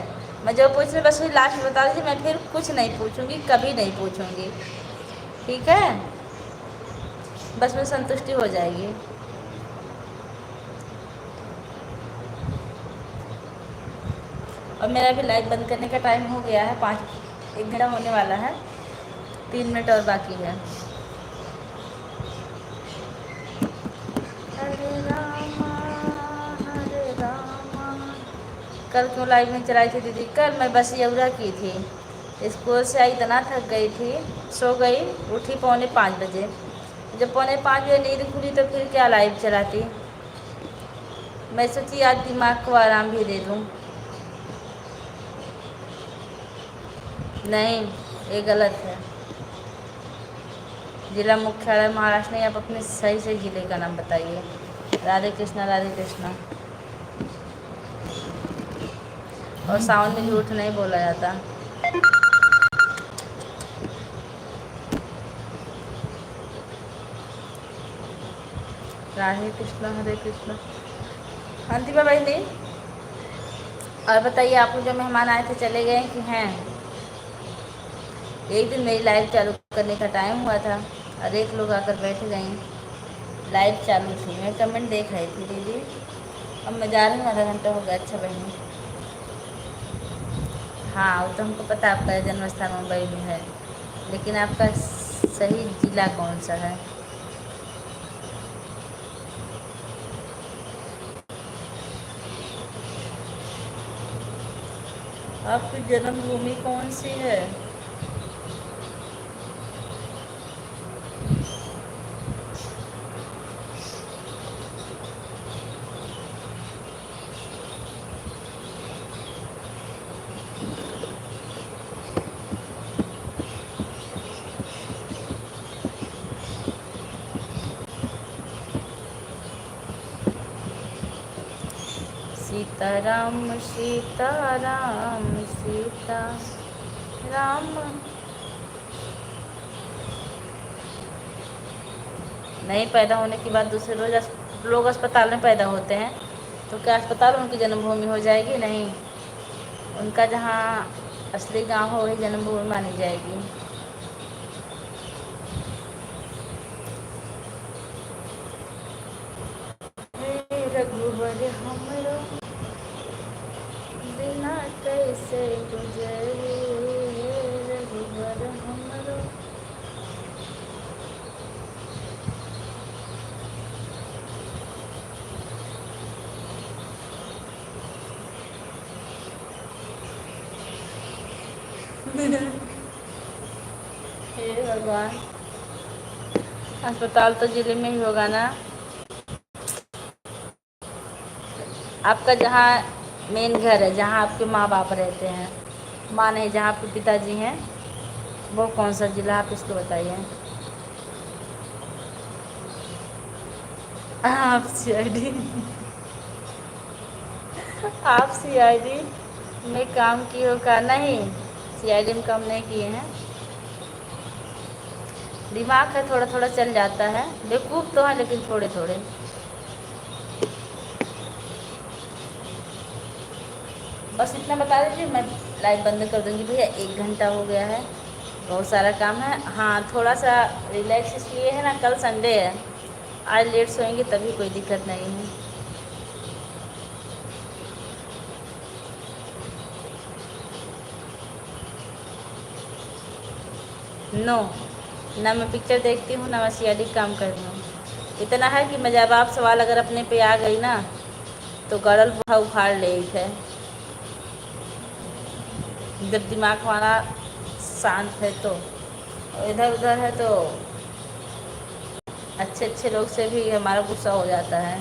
मैं जो पूछ रही बस वही लास्ट बता दीजिए, मैं फिर कुछ नहीं पूछूंगी, कभी नहीं पूछूंगी, ठीक है? बस में संतुष्टि हो जाएगी। और मेरा भी लाइव बंद करने का टाइम हो गया है, 1 घंटा होने वाला है, 3 मिनट और बाकी है। हरे रामा हरे रामा। कल क्यों लाइव नहीं चलाई थी दीदी? कल मैं बस यमुना की थी, स्कूल से आई, इतना थक गई थी, सो गई, उठी 4:45 बजे। जब 4:45 बजे नींद खुली तो फिर क्या लाइव चलाती। मैं सोची आज दिमाग को आराम भी दे दूँ। नहीं, ये गलत है। जिला मुख्यालय महाराष्ट्र नहीं, आप अपने सही से जिले का नाम बताइए। राधे कृष्णा राधे कृष्णा। और सावन में झूठ नहीं बोला जाता। राधे कृष्णा हरे कृष्णा। अंतिमा बहनी, और बताइए, आपको जो मेहमान आए थे चले गए कि हैं? एक दिन मेरी लाइव चालू करने का टाइम हुआ था और एक लोग आकर बैठ गए। लाइव चालू थी, मैं कमेंट देख रही थी दीदी। अब मैं जा रही हूँ, आधा घंटा हो गया। अच्छा बहनी, हाँ वो तो हमको पता आपका जन्म स्थान मुंबई में है, लेकिन आपका सही जिला कौन सा है? आपकी जन्मभूमि कौन सी है? सीताराम सीताराम सीता राम। नहीं, पैदा होने के बाद दूसरे लोग अस्पताल में पैदा होते हैं, तो क्या अस्पताल उनकी जन्मभूमि हो जाएगी? नहीं, उनका जहाँ असली गांव हो वही जन्मभूमि मानी जाएगी। रघुवर हमरो बिना कैसे गुजरे, रघुवर हमरो। हे भगवान, अस्पताल तो जिले में ही होगा ना? आपका जहाँ मेन घर है, जहाँ आपके माँ बाप रहते हैं, माँ नहीं, जहाँ आपके पिताजी हैं, वो कौन सा जिला? आप इसको बताइए। आप सीआईडी आप सीआईडी में काम किए हो का? नहीं, सीआईडी में काम नहीं किए हैं। दिमाग है, थोड़ा थोड़ा चल जाता है, बेवकूफ़ तो है लेकिन थोड़े थोड़े। बस इतना बता दीजिए, मैं लाइव बंद कर दूँगी। भैया 1 घंटा हो गया है, बहुत सारा काम है। हाँ, थोड़ा सा रिलैक्स इसलिए है ना, कल संडे है, आज लेट सोएंगे तभी, कोई दिक्कत नहीं है। नो, ना मैं पिक्चर देखती हूँ, ना मैं सीआईडी काम करती हूँ। इतना है कि मैं जब आप सवाल अगर अपने पे आ गई ना तो गड़ल बुढ़ा उखाड़ ले है। जब दिमाग हमारा शांत है तो, और इधर उधर है तो अच्छे अच्छे लोग से भी हमारा गुस्सा हो जाता है।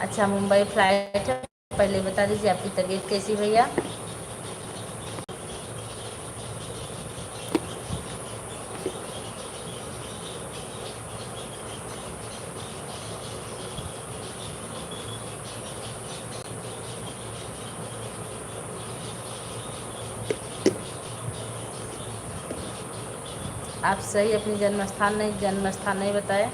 अच्छा, मुंबई फ्लाइट है, पहले बता दीजिए आपकी तबीयत कैसी भैया? आप सही अपनी जन्म स्थान नहीं बताए।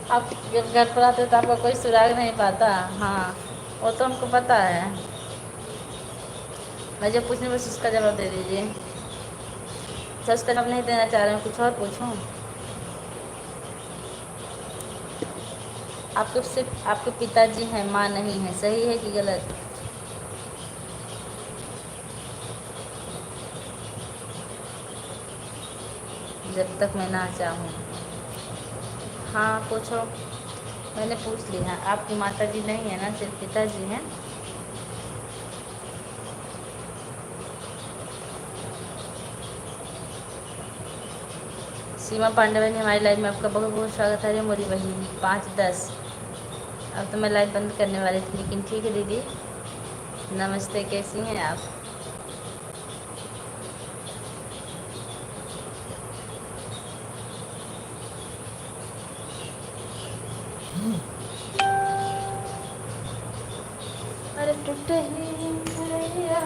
आप जब घर पर आते तो आपका कोई सुराग नहीं पाता। हाँ, वो तो हमको पता है। मैं जो पूछने बस उसका जवाब दे दीजिए। अच्छा, उसका जवाब नहीं देना चाह रहे हैं, कुछ और पूछूं? आपके सिर्फ आपके पिताजी हैं, माँ नहीं है, सही है कि गलत? जब तक मैं ना चाहूँ। हाँ पूछो। मैंने पूछ लिया, आपकी माता जी नहीं है ना, सिर्फ पिताजी हैं। सीमा पांडे बहन, हमारी लाइफ में आपका बहुत बहुत स्वागत है। अरे मोरी बहन 5-10। अब तो मैं लाइव बंद करने वाली थी, लेकिन ठीक है दीदी। नमस्ते, कैसी हैं आप? अरे टूटे ही भैया।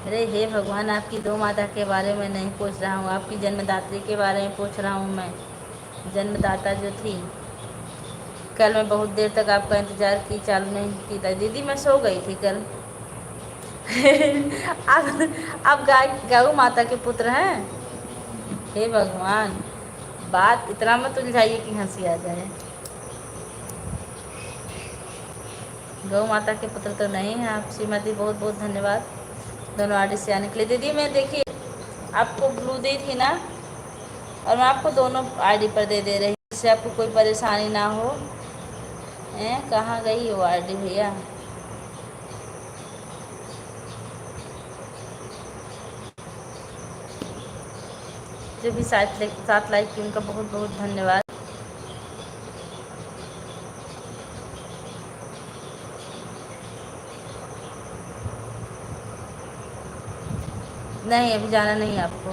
अरे हे भगवान, आपकी दो माता के बारे में नहीं पूछ रहा हूँ, आपकी जन्मदात्री के बारे में पूछ रहा हूँ मैं। जन्मदाता जो थी। कल मैं बहुत देर तक आपका इंतज़ार की, चालू नहीं की था दीदी, मैं सो गई थी कल। आप गाय गौ माता के पुत्र हैं? हे भगवान, बात इतना मत उलझाइए कि हंसी आ जाए। गौ माता के पुत्र तो नहीं हैं आप। श्रीमती, बहुत बहुत धन्यवाद दोनों आर्टिस्ट से आने के लिए। दीदी मैं देखिए आपको ब्लू दी थी ना, और मैं आपको दोनों आईडी पर दे रही, जिससे आपको कोई परेशानी ना हो। कहाँ गई वो आईडी भैया? जो भी साथ लाइक की उनका बहुत बहुत धन्यवाद। नहीं, अभी जाना नहीं आपको।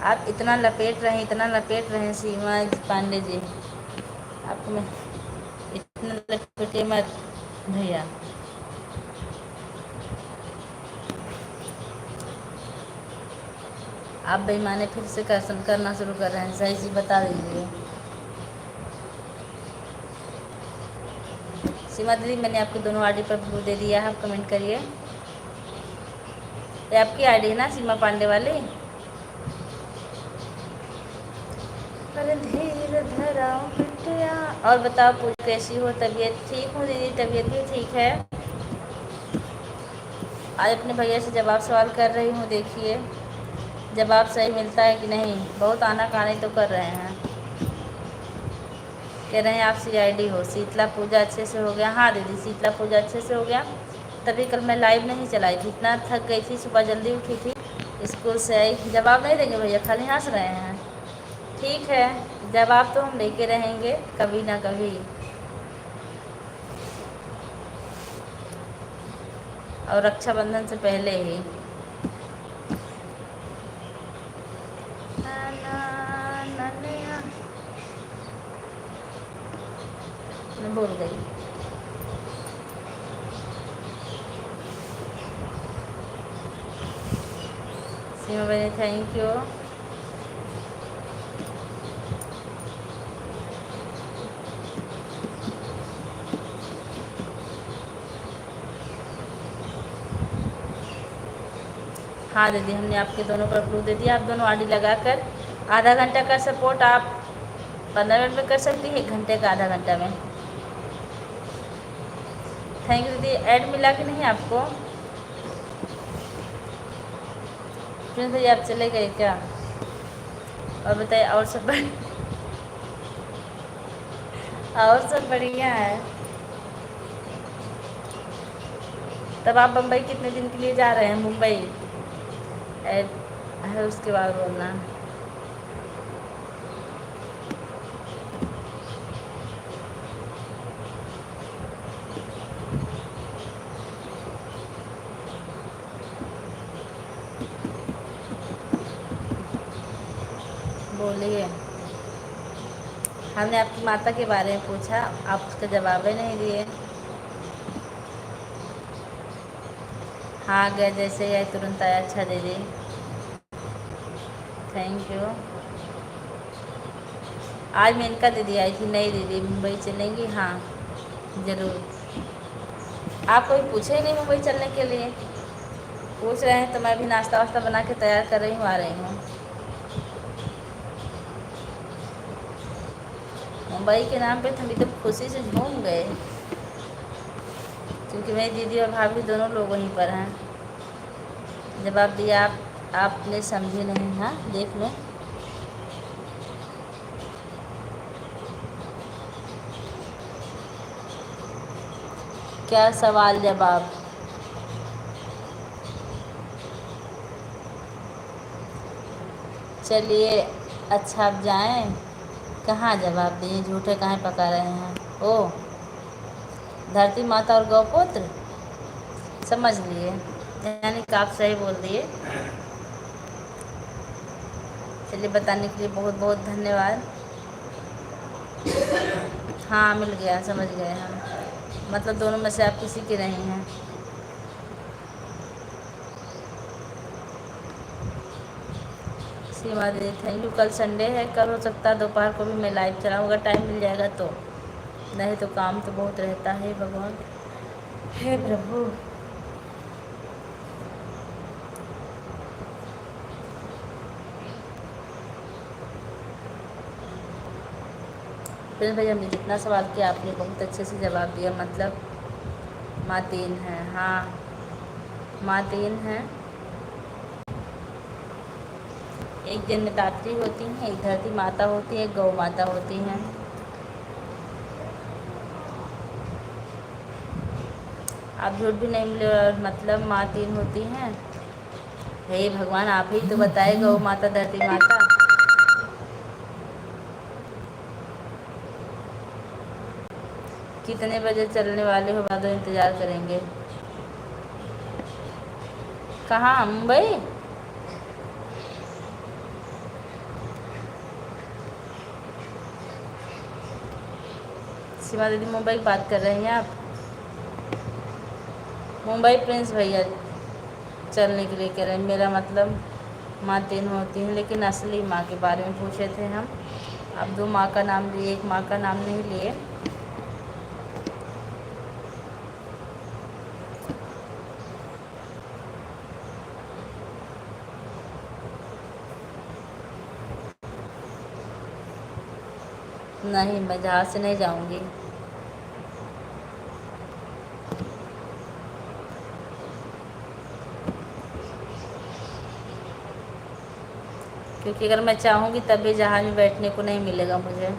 आप इतना लपेट रहे हैं सीमा पांडे जी। आपको मैं इतना लपेटे मत भैया। आप बेईमानी फिर से करना शुरू कर रहे हैं, सही चीज़ बता दीजिए। सीमा दीदी, मैंने आपको दोनों आईडी पर ब्लू दे दिया है, आप कमेंट करिए। ये आपकी आईडी है ना, सीमा पांडे वाली? अरे धीरे धराओ बिटिया। और बताओ पूछ, कैसी हो? तबीयत ठीक हूँ दीदी, तबीयत भी ठीक है। आज अपने भैया से जवाब सवाल कर रही हूँ, देखिए जवाब सही मिलता है कि नहीं। बहुत आनाकानी तो कर रहे हैं। कह रहे हैं आप CID हो। शीतला पूजा अच्छे से हो गया? हाँ दीदी, शीतला पूजा अच्छे से हो गया। तभी कल मैं लाइव नहीं चलाई थी, इतना थक गई थी, सुबह जल्दी उठी थी, स्कूल से आई। जवाब नहीं देंगे भैया, खाली हंस रहे हैं। ठीक है, जवाब तो हम लेके रहेंगे कभी ना कभी। और रक्षाबंधन से पहले ही। सीमा बहनी थैंक यू। हाँ दीदी, हमने आपके दोनों पर अप्रूव दे दिया। आप दोनों आईडी लगाकर आधा घंटा का सपोर्ट आप 15 मिनट में कर सकती हैं, 1 घंटे का आधा घंटा में। थैंक यू दीदी। ऐड मिला कि नहीं आपको? प्रिंस भैया आप चले गए क्या? और बताइए, और सब और सब बढ़िया है। तब आप मुंबई कितने दिन के लिए जा रहे हैं? मुंबई है उसके बाद बोलना। बोलिए। हमने आपकी माता के बारे में पूछा, आप उसका जवाब ही नहीं दिए। हाँ गए, जैसे ही आए तुरंत आया। अच्छा दीदी थैंक यू। आज मेनका दीदी आई थी। नहीं दीदी, मुंबई चलेंगी? हाँ ज़रूर। आप कोई पूछे ही नहीं मुंबई चलने के लिए। पूछ रहे हैं तो मैं भी नाश्ता वास्ता बना के तैयार कर रही हूँ, आ रही हूँ। मुंबई के नाम पे हम तो खुशी से झूम गए, क्योंकि मेरी दीदी और भाभी दोनों लोग वहीं पर हैं। जवाब दिया आपने समझी नहीं। हाँ देख लो। क्या सवाल जवाब? चलिए अच्छा, आप जाएं। कहाँ जवाब दिए? झूठे कहाँ पका रहे हैं? ओ धरती माता और गौपुत्र, समझ लिए, यानी कि आप सही बोल दिए। चलिए बताने के लिए बहुत बहुत धन्यवाद। हाँ मिल गया, समझ गए हम। मतलब दोनों में से आप किसी की नहीं हैं। सीमा दीदी थैंक यू। कल संडे है, कल हो सकता है दोपहर को भी मैं लाइव चलाऊँ, अगर टाइम मिल जाएगा तो। नहीं तो काम तो बहुत रहता है भगवान, हे प्रभु। फिर भैया हमने जितना सवाल किया आपने बहुत अच्छे से जवाब दिया। मतलब माँ 3 है। हाँ माँ 3 है। एक जन्मदात्री होती हैं, एक धरती माता होती है, एक गौ माता होती हैं। आप झूठ भी नहीं मिले, और मतलब माँ 3 होती हैं। हे भगवान, आप ही तो बताए, गौ माता धरती माता। कितने बजे चलने वाले हो? बाद इंतज़ार करेंगे। कहाँ? मुंबई? सीमा दीदी मुंबई की बात कर रही हैं आप? मुंबई प्रिंस भैया चलने के लिए कह रहे हैं। मेरा मतलब माँ 3 होती हैं, लेकिन असली माँ के बारे में पूछे थे हम। अब 2 माँ का नाम लिए, एक माँ का नाम नहीं लिए। नहीं, मैं जहाज़ से नहीं जाऊंगी। क्योंकि अगर मैं चाहूँगी तब भी जहाज़ में बैठने को नहीं मिलेगा मुझे,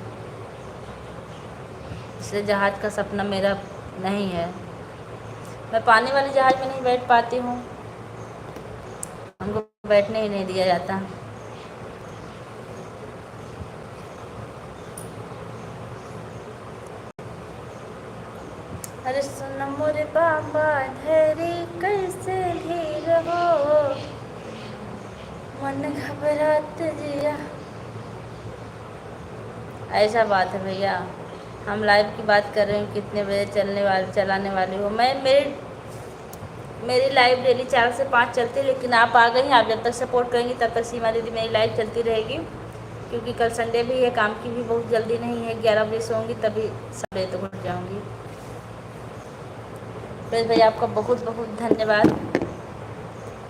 इसलिए जहाज़ का सपना मेरा नहीं है। मैं पानी वाले जहाज़ में नहीं बैठ पाती हूँ, हमको बैठने ही नहीं दिया जाता। अरे सुन मोरे बाबा धैर्य कैसे धीर हो, मन घबरात जिया। ऐसा बात है भैया, हम लाइव की बात कर रहे हैं। कितने बजे चलाने वाली हो? मेरी लाइव डेली 4 से 5 चलती है, लेकिन आप आ गई, आप जब तक सपोर्ट करेंगी तब तक सीमा दीदी मेरी लाइव चलती रहेगी, क्योंकि कल संडे भी है, काम की भी बहुत जल्दी नहीं है। 11 बजे सोऊंगी तभी 7 बजे तक उठ जाऊँगी। फिर भाई आपका बहुत बहुत धन्यवाद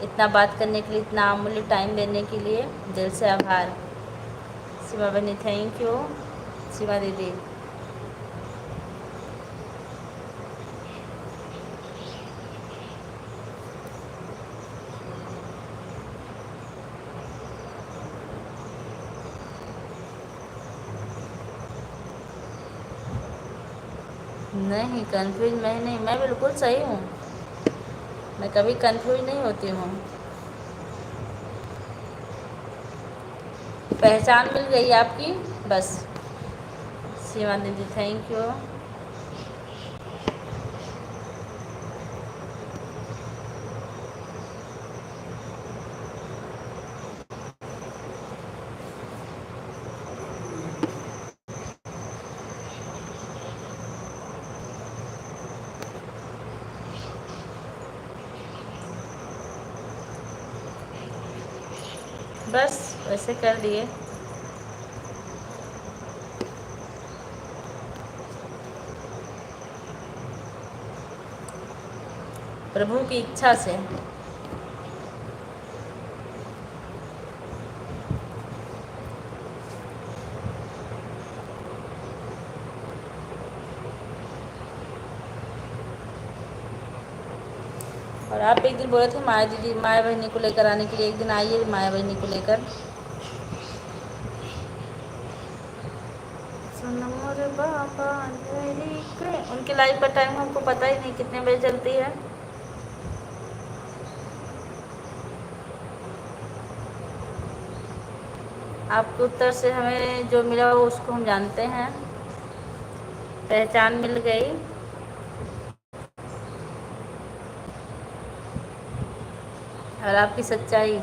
इतना बात करने के लिए, इतना अमूल्य टाइम देने के लिए, दिल से आभार। सीमा बहनी थैंक यू। सीमा दीदी नहीं, कंफ्यूज मैं नहीं, मैं बिल्कुल सही हूँ, मैं कभी कंफ्यूज नहीं होती हूँ। पहचान मिल गई आपकी बस। सीमा दीदी थैंक यू। बस वैसे कर दिए। प्रभु की इच्छा से। और आप एक दिन बोले थे माया दीदी, माया बहनी को लेकर आने के लिए, एक दिन आइए माया बहनी को लेकर। मोरे बाबा उनके लाइव का टाइम हमको पता ही नहीं कितने बजे चलती है। आपके उत्तर से हमें जो मिला वो उसको हम जानते हैं। पहचान मिल गई। और आपकी सच्चाई।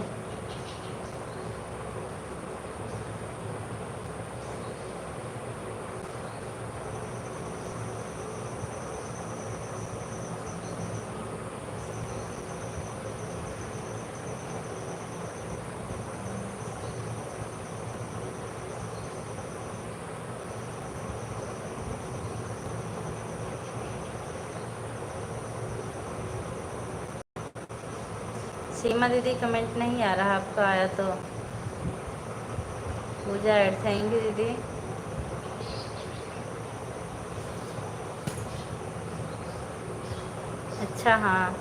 सीमा दीदी कमेंट नहीं आ रहा, आपका आया तो। पूजा ऐड थैंक यू दीदी। अच्छा हाँ,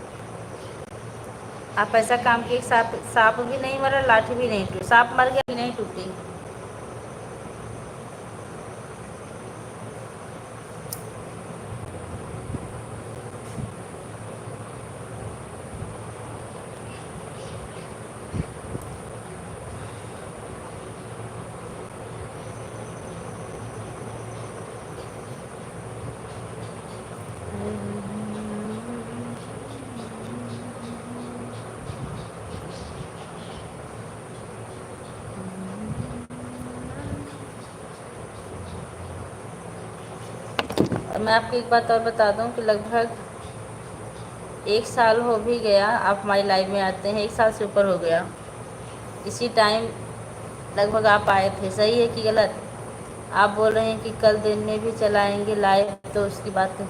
आप ऐसा काम किए, सांप भी नहीं मरा, लाठी भी नहीं टूटी, सांप मर गया भी नहीं टूटी। और मैं आपको एक बात और बता दूं कि लगभग 1 साल हो भी गया आप हमारी लाइव में आते हैं, 1 साल से ऊपर हो गया। इसी टाइम लगभग आप आए थे, सही है कि गलत? आप बोल रहे हैं कि कल दिन में भी चलाएंगे लाइव, तो उसकी बात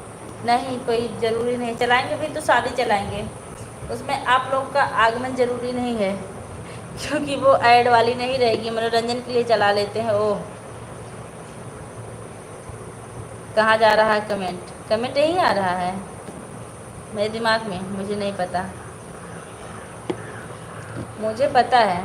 नहीं, कोई ज़रूरी नहीं चलाएंगे, फिर तो शादी चलाएंगे, उसमें आप लोग का आगमन ज़रूरी नहीं है, क्योंकि वो ऐड वाली नहीं रहेगी, मनोरंजन के लिए चला लेते हैं। ओह, कहाँ जा रहा है कमेंट? कमेंट यहीं आ रहा है मेरे दिमाग में, मुझे नहीं पता, मुझे पता है।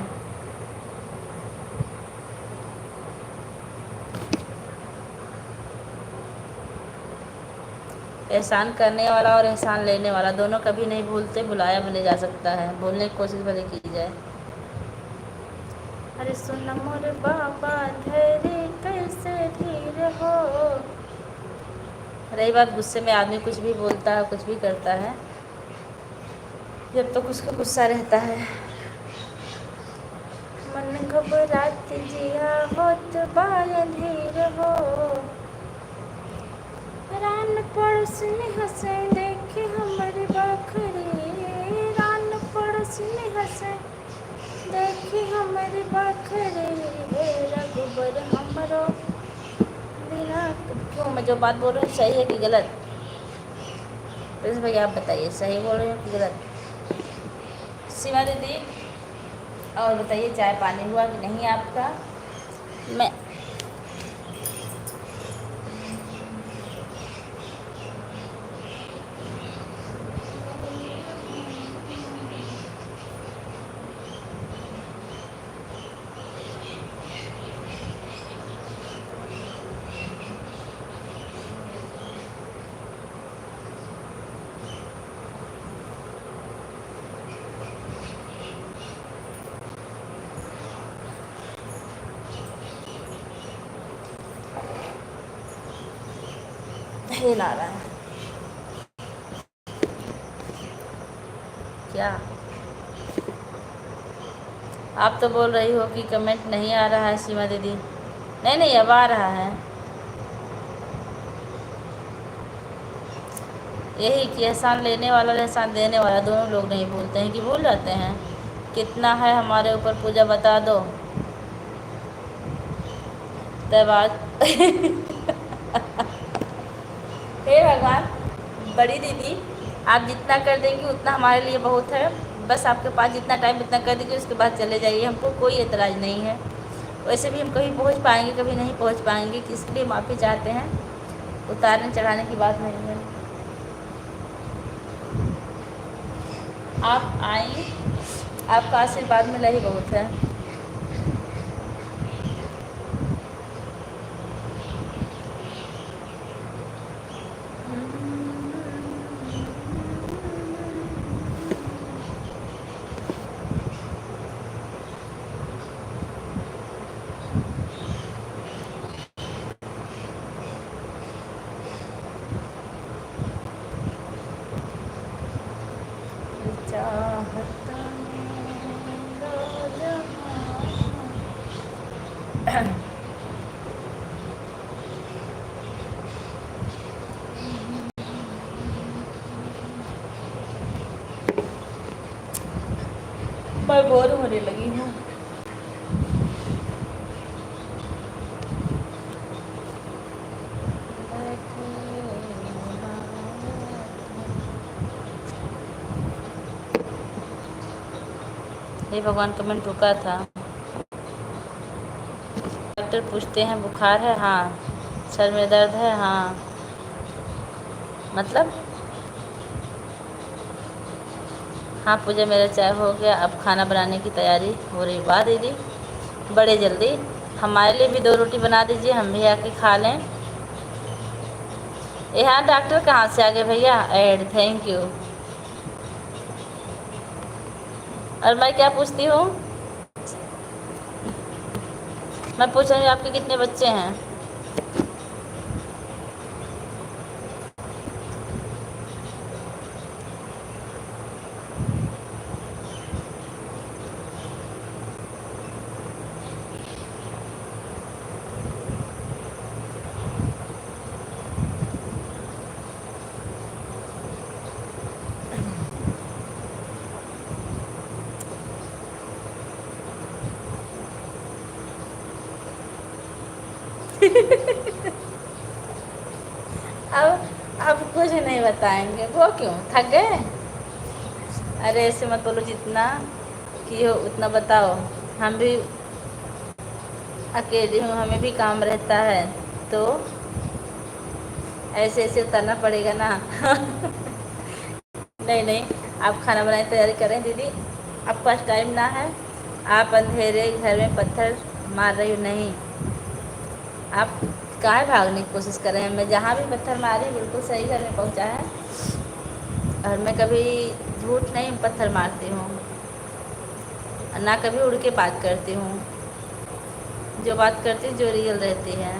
एहसान करने वाला और एहसान लेने वाला दोनों कभी नहीं भूलते, बुलाया भले जा सकता है, भूलने की कोशिश भले की जाए। अरे सुन मोर बाबा धैर्य कैसे धीर हो। रही बात गुस्से में, आदमी कुछ भी बोलता है, कुछ भी करता है, जब तक उसका गुस्सा रहता है। मन घबरात जिया होत बाल धीर हो, रान पड़ोस में हंसे देखे हमारे बखरी, हंसने हंसे देखी हमारी बखरे रघुबर हमरो बिना। क्यों मैं जो बात बोल रही हूँ सही है कि गलत? प्रिंस भैया आप बताइए, सही बोल रही हूँ कि गलत? सीमा दीदी और बताइए, चाय पानी हुआ कि नहीं आपका? मैं हिल आ रहा है क्या? आप तो बोल रही हो कि कमेंट नहीं आ रहा है सीमा दीदी। नहीं नहीं, अब आ रहा है। यही कि एहसान लेने वाला और एहसान देने वाला दोनों लोग नहीं भूलते हैं कि भूल जाते हैं। कितना है हमारे ऊपर पूजा बता दो तब आज हे भगवान, बड़ी दीदी आप जितना कर देंगी उतना हमारे लिए बहुत है। बस आपके पास जितना टाइम इतना कर दीजिए, उसके बाद चले जाइए, हमको कोई एतराज़ नहीं है। वैसे भी हम कभी पहुंच पाएंगे कभी नहीं पहुंच पाएंगे, किसके लिए माफ़ी चाहते हैं, उतारने चढ़ाने की बात नहीं है। आप आएँ, आपका आशीर्वाद मिला ही बहुत है। चाहता मेरा जहां। मैं बोर होने लगी हूँ। हे भगवान, कमेंट रुका था। डॉक्टर पूछते हैं बुखार है? हाँ। सर में दर्द है? हाँ। मतलब हाँ पूजा, मेरा चाय हो गया, अब खाना बनाने की तैयारी हो रही। वाह दीदी, बड़े जल्दी। हमारे लिए भी 2 रोटी बना दीजिए, हम भी आके खा लें। यहाँ डॉक्टर कहाँ से आ गए भैया? Add, thank you. और मैं क्या पूछती हूँ? मैं पूछ रही हूँ आपके कितने बच्चे हैं? अब कुछ नहीं बताएंगे। वो क्यों, थक गए? अरे ऐसे मत बोलो, जितना की हो उतना बताओ। हम भी अकेली हूँ, हमें भी काम रहता है, तो ऐसे ऐसे उतारना पड़ेगा ना। नहीं नहीं, आप खाना बनाने की तैयारी करें दीदी, आपके पास टाइम ना है। आप अंधेरे घर में पत्थर मार रही हो? नहीं, आप कहाँ भागने की कोशिश कर रहे हैं? मैं जहाँ भी पत्थर मारी बिल्कुल सही घर में पहुँचा है, और मैं कभी झूठ नहीं पत्थर मारती हूँ, ना कभी उड़ के बात करती हूँ। जो बात करती हूँ जो रियल रहती है।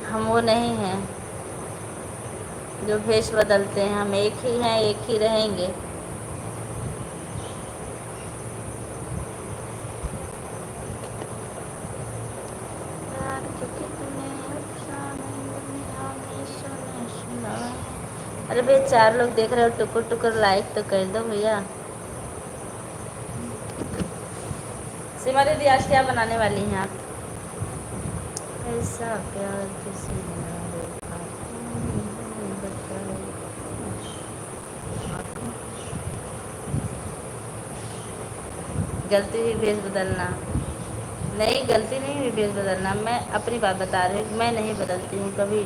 हम वो नहीं हैं जो भेष बदलते हैं, हम एक ही हैं, एक ही रहेंगे। प्यार के कितने अरे भैया 4 लोग देख रहे हो, टुकुर टुकुर लाइक तो कर दो भैया। सीमा दीदी आज क्या बनाने वाली हैं आप? ऐसा प्यार किसी ने ना देखा, बताए। गलती हुई भेज बदलना, नहीं गलती नहीं हुई भेज बदलना, मैं अपनी बात बता रही हूँ, मैं नहीं बदलती हूँ कभी।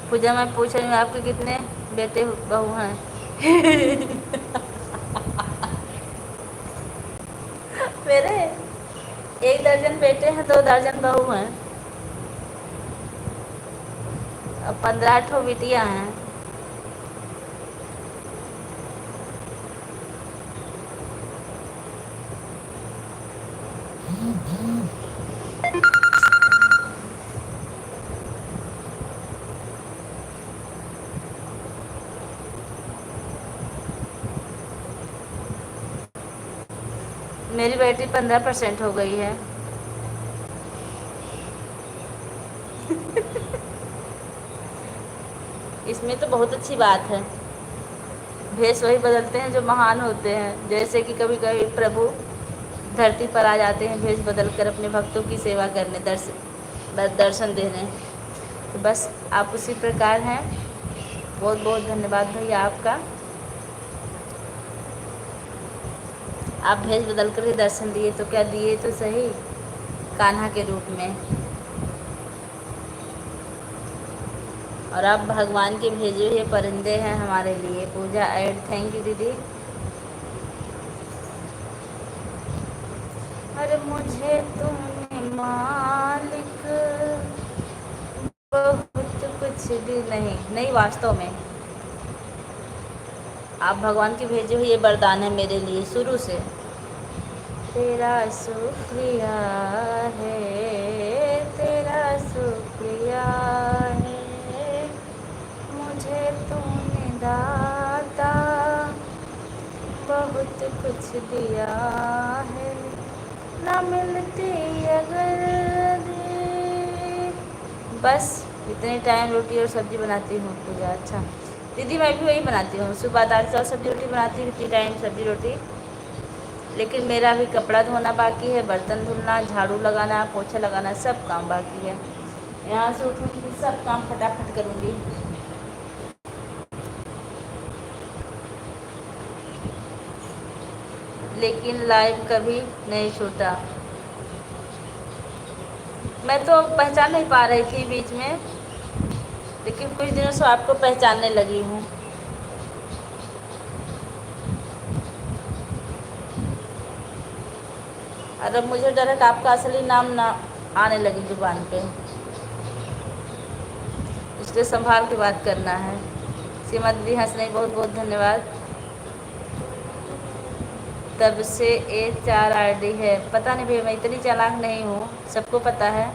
पूजा मैं पूछ रही हूँ आपके कितने बेटे बहू हैं? मेरे 1 दर्जन बेटे हैं, 2 दर्जन बहू हैं और 15 ठो बिटियाँ हैं। मेरी बैटरी 15% हो गई है। इसमें तो बहुत अच्छी बात है। भेष वही बदलते हैं जो महान होते हैं, जैसे कि कभी कभी प्रभु धरती पर आ जाते हैं भेष बदल कर अपने भक्तों की सेवा करने, दर्शन देने। तो बस आप उसी प्रकार हैं। बहुत बहुत धन्यवाद भैया आपका। आप भेष बदल कर ही दर्शन दिए तो क्या दिए तो सही, कान्हा के रूप में। और आप भगवान के भेजे हुए परिंदे हैं हमारे लिए। पूजा ऐड, थैंक यू दीदी। अरे मुझे तुमने मालिक बहुत कुछ भी नहीं वास्तव में आप भगवान के भेजे हुए ये वरदान है मेरे लिए शुरू से। तेरा शुक्रिया है, तेरा शुक्रिया है, मुझे तूने दाता बहुत कुछ दिया है, ना मिलती अगर दी। बस इतने टाइम रोटी और सब्जी बनाती हूँ पूजा। अच्छा दीदी मैं भी वही बनाती हूँ, सुबह दाल चावल सब्जी रोटी बनाती हूँ, इतनी टाइम सब्जी रोटी। लेकिन मेरा अभी कपड़ा धोना बाकी है, बर्तन धुलना, झाड़ू लगाना, पोछा लगाना, सब काम बाकी है। यहाँ से उठूँगी सब काम फटाफट करूँगी। लेकिन लाइव कभी नहीं छूटा। मैं तो पहचान नहीं पा रही थी बीच में, लेकिन कुछ दिनों से आपको पहचानने लगी हूँ। और अब मुझे डर है कि आपका असली नाम ना आने लगी जुबान पे, इसलिए संभाल के बात करना है। सीमा दीदी हंस रही, बहुत बहुत धन्यवाद। तब से A4 ID है, पता नहीं भैया मैं इतनी चालाक नहीं हूँ, सबको पता है।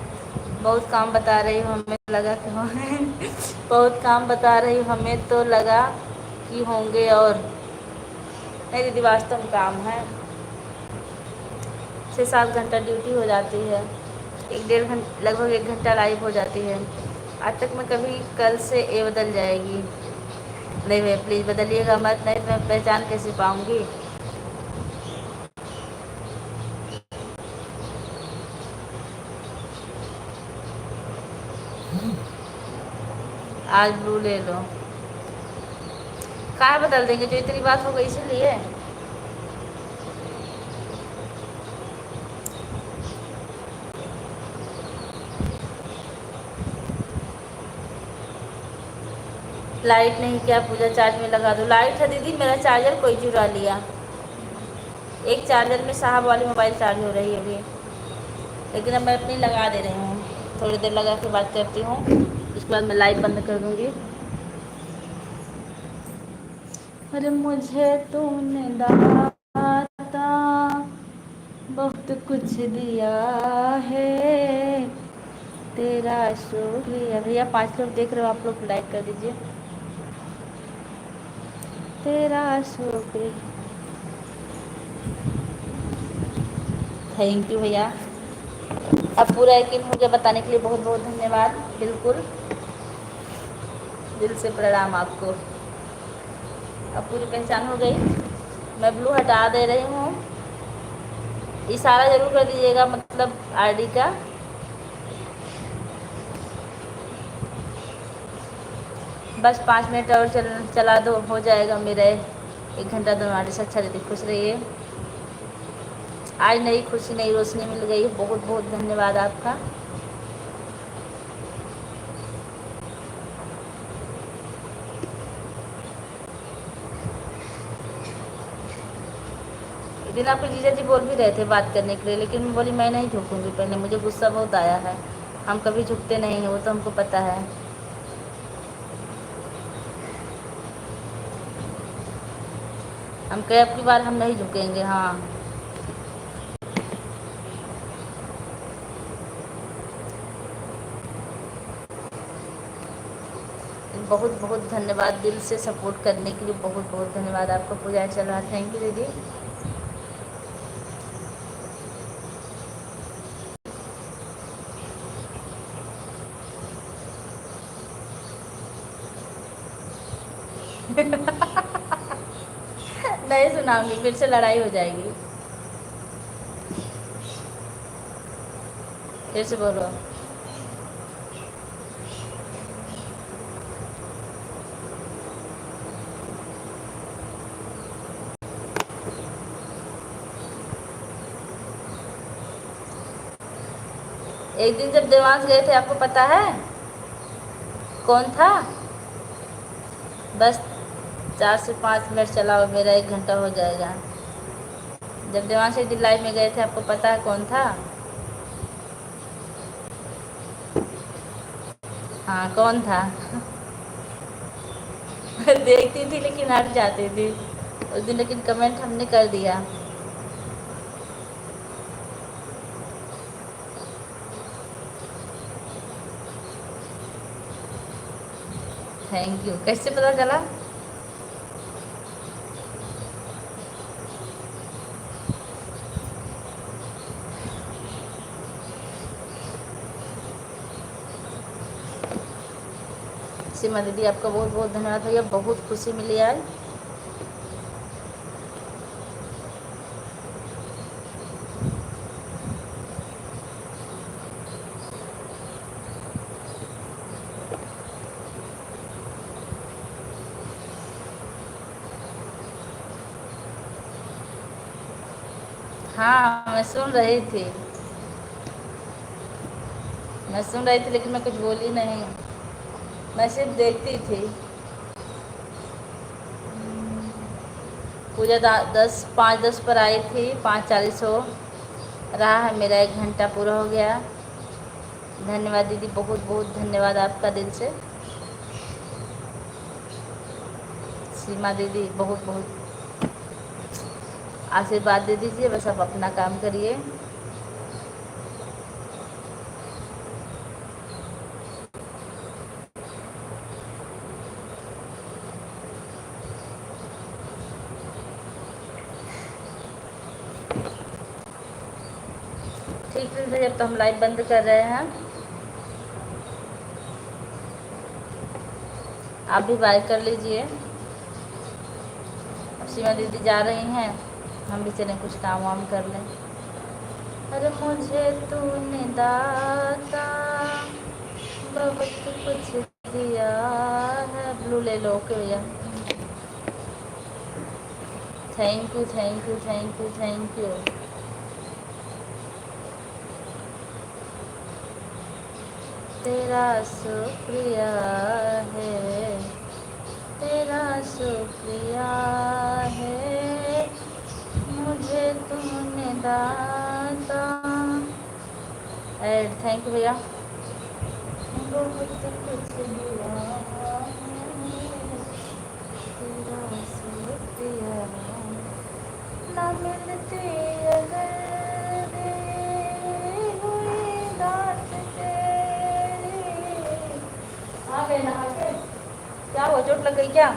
बहुत काम बता रही हूँ, हमें लगा कि बहुत काम बता रही हूँ, हमें तो लगा कि होंगे और नहीं दीदी वास्तव में काम है। 6-7 घंटा ड्यूटी हो जाती है, 1-1.5 घंटा लगभग 1 घंटा लाइव हो जाती है। आज तक मैं कभी कल से ए बदल जाएगी। नहीं भैया प्लीज़ बदलिएगा मत, नहीं मैं पहचान कैसे पाऊँगी। आज ब्लू ले लो, कहाँ बदल देंगे, जो इतनी बात हो गई इसीलिए। लाइट नहीं क्या पूजा, चार्ज में लगा दो। लाइट है दीदी, मेरा चार्जर कोई चुरा लिया। एक चार्जर में साहब वाली मोबाइल चार्ज हो रही है अभी, लेकिन अब मैं अपनी लगा दे रही हूँ। थोड़ी देर लगा के बात करती हूँ, उसके बाद मैं लाइट बंद कर दूँगी। अरे मुझे तूने दाता बहुत कुछ दिया है, तेरा शुक्रिया। भैया 5 लोग देख रहे हो, आप लोग लाइक कर दीजिए। तेरा शुक्रिया। थैंक यू भैया। अब पूरा यकीन हो गया बताने के लिए बहुत बहुत धन्यवाद। बिल्कुल दिल से प्रणाम आपको। अब पूरी पहचान हो गई। मैं ब्लू हटा दे रही हूँ। इशारा ज़रूर कर दीजिएगा मतलब आईडी का। बस 5 मिनट और चला दो, हो जाएगा मेरा 1 घंटा तुम्हारे साथ। अच्छा रहती, खुश रहिए। आज नई खुशी नई रोशनी मिल गई। बहुत बहुत धन्यवाद आपका। एक दिन आपके जीजा जी बोल भी रहे थे बात करने के लिए, लेकिन मैं बोली मैं नहीं झुकूंगी। पहले मुझे गुस्सा बहुत आया है। हम कभी झुकते नहीं हैं, वो तो हमको पता है। हम कहे अब की बार हम नहीं झुकेंगे। हाँ बहुत बहुत धन्यवाद दिल से सपोर्ट करने के लिए। बहुत बहुत धन्यवाद आपका। पूजा चल रहा। थैंक यू दीदी। नहीं सुनाऊंगी, फिर से लड़ाई हो जाएगी। फिर से बोलो। एक दिन जब देवांश गए थे, आपको पता है कौन था? बस 4 से 5 मिनट चला, मेरा 1 घंटा हो जाएगा। जब देवांश एक दिन लाइव में गए थे, आपको पता है कौन था? हाँ कौन था? देखती थी लेकिन हट जाती थी उस दिन, लेकिन कमेंट हमने कर दिया। Thank you. कैसे पता चला? सीमा दीदी आपका बहुत बहुत धन्यवाद भैया। बहुत खुशी मिली आज। हाँ मैं सुन रही थी। मैं सुन रही थी लेकिन मैं कुछ बोली नहीं। मैं सिर्फ देखती थी। पूजा 5:10 पर आई थी। 5:40 हो रहा है। मेरा 1 घंटा पूरा हो गया। धन्यवाद दीदी। बहुत बहुत धन्यवाद आपका दिल से। सीमा दीदी बहुत बहुत आशीर्वाद दे दीजिए। बस आप अपना काम करिए। ठीक है भैया, अब तो हम लाइव बंद कर रहे हैं। आप भी बाय कर लीजिए। अब सीमा दीदी जा रही हैं, हम भी चलें कुछ काम वाम कर लें। अरे मुझे तूने दाता बहुत कुछ दिया है। ब्लू ले लो। ओके भैया। Thank you thank you thank you thank you. तेरा शुक्रिया है, तेरा शुक्रिया है, मुझे तुमने दाता। एड थैंक यू भैया। बहुत कुछ दिया है, तेरा शुक्रिया ना मिलती अगर दे हुई दात तेरी। आ गए नहा के? क्या हुआ, चोट लग गई क्या?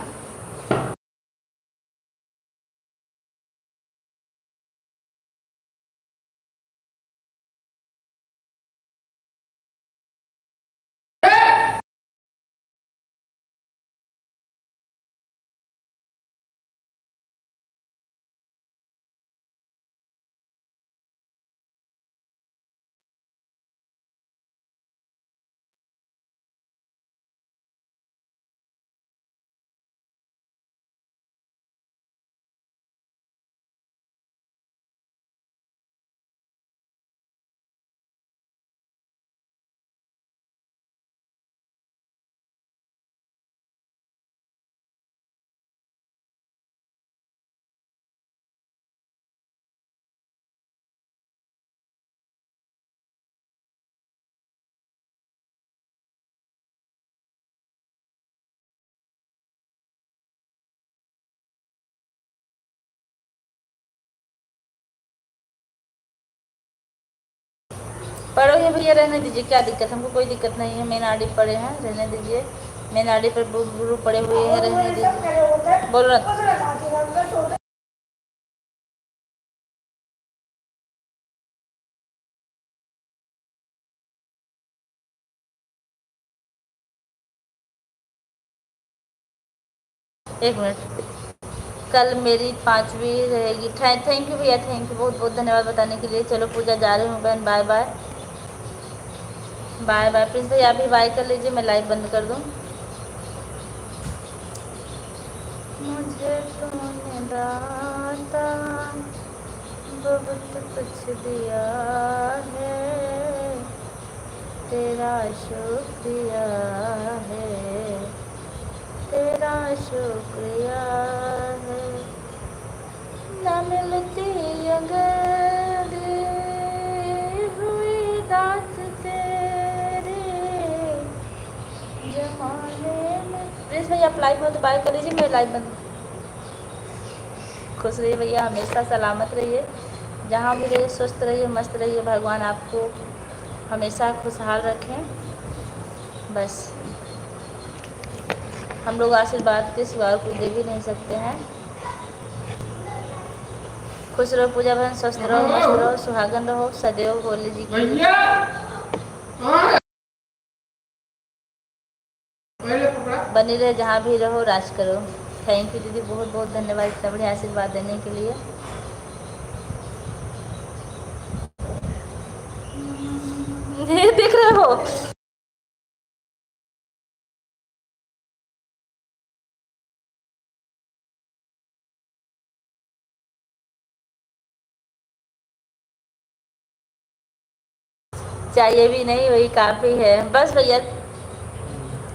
पढ़ो ये भैया, रहने दीजिए, क्या दिक्कत, हमको कोई दिक्कत नहीं है। मेन आड़ी पड़े हैं, रहने दीजिए। मेन आड़ी पर गुरु पड़े हुए हैं, रहने दीजिए। बोलो ना। एक मिनट, कल मेरी 5वीं रहेगी। थैंक यू भैया, थैंक यू, बहुत बहुत धन्यवाद बताने के लिए। चलो पूजा जा रही हूँ बहन, bye bye. Bye bye. Please भैया आप भी बाय कर लीजिए, मैं लाइव बंद कर दूँ। मुझे तूने दाता बहुत कुछ दिया है, तेरा शुक्रिया है, तेरा शुक्रिया है। न मिलती अगर हुई दात तेरी जमाने में। प्लीज़ भैया आप लाइव हो तो बाय कर लीजिए, मैं लाइव बंद। खुश रहिए भैया, हमेशा सलामत रहिए, जहाँ भी रहिए स्वस्थ रहिए, मस्त रहिए। भगवान आपको हमेशा खुशहाल रखें। बस हम लोग आशीर्वाद के सिवा कोई दे भी नहीं सकते हैं। खुश रहो पूजा बहन, स्वस्थ रहो, मस्त रहो, सुहागन रहो सदैव, बोले जी की। बनी रहे, जहाँ भी रहो राज करो। थैंक यू दीदी, बहुत बहुत धन्यवाद इतना बढ़िया आशीर्वाद देने के लिए। देख रहे हो, चाहिए भी नहीं, वही काफ़ी है। बस भैया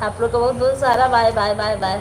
आप लोग को बहुत बहुत सारा बाय बाय बाय बाय।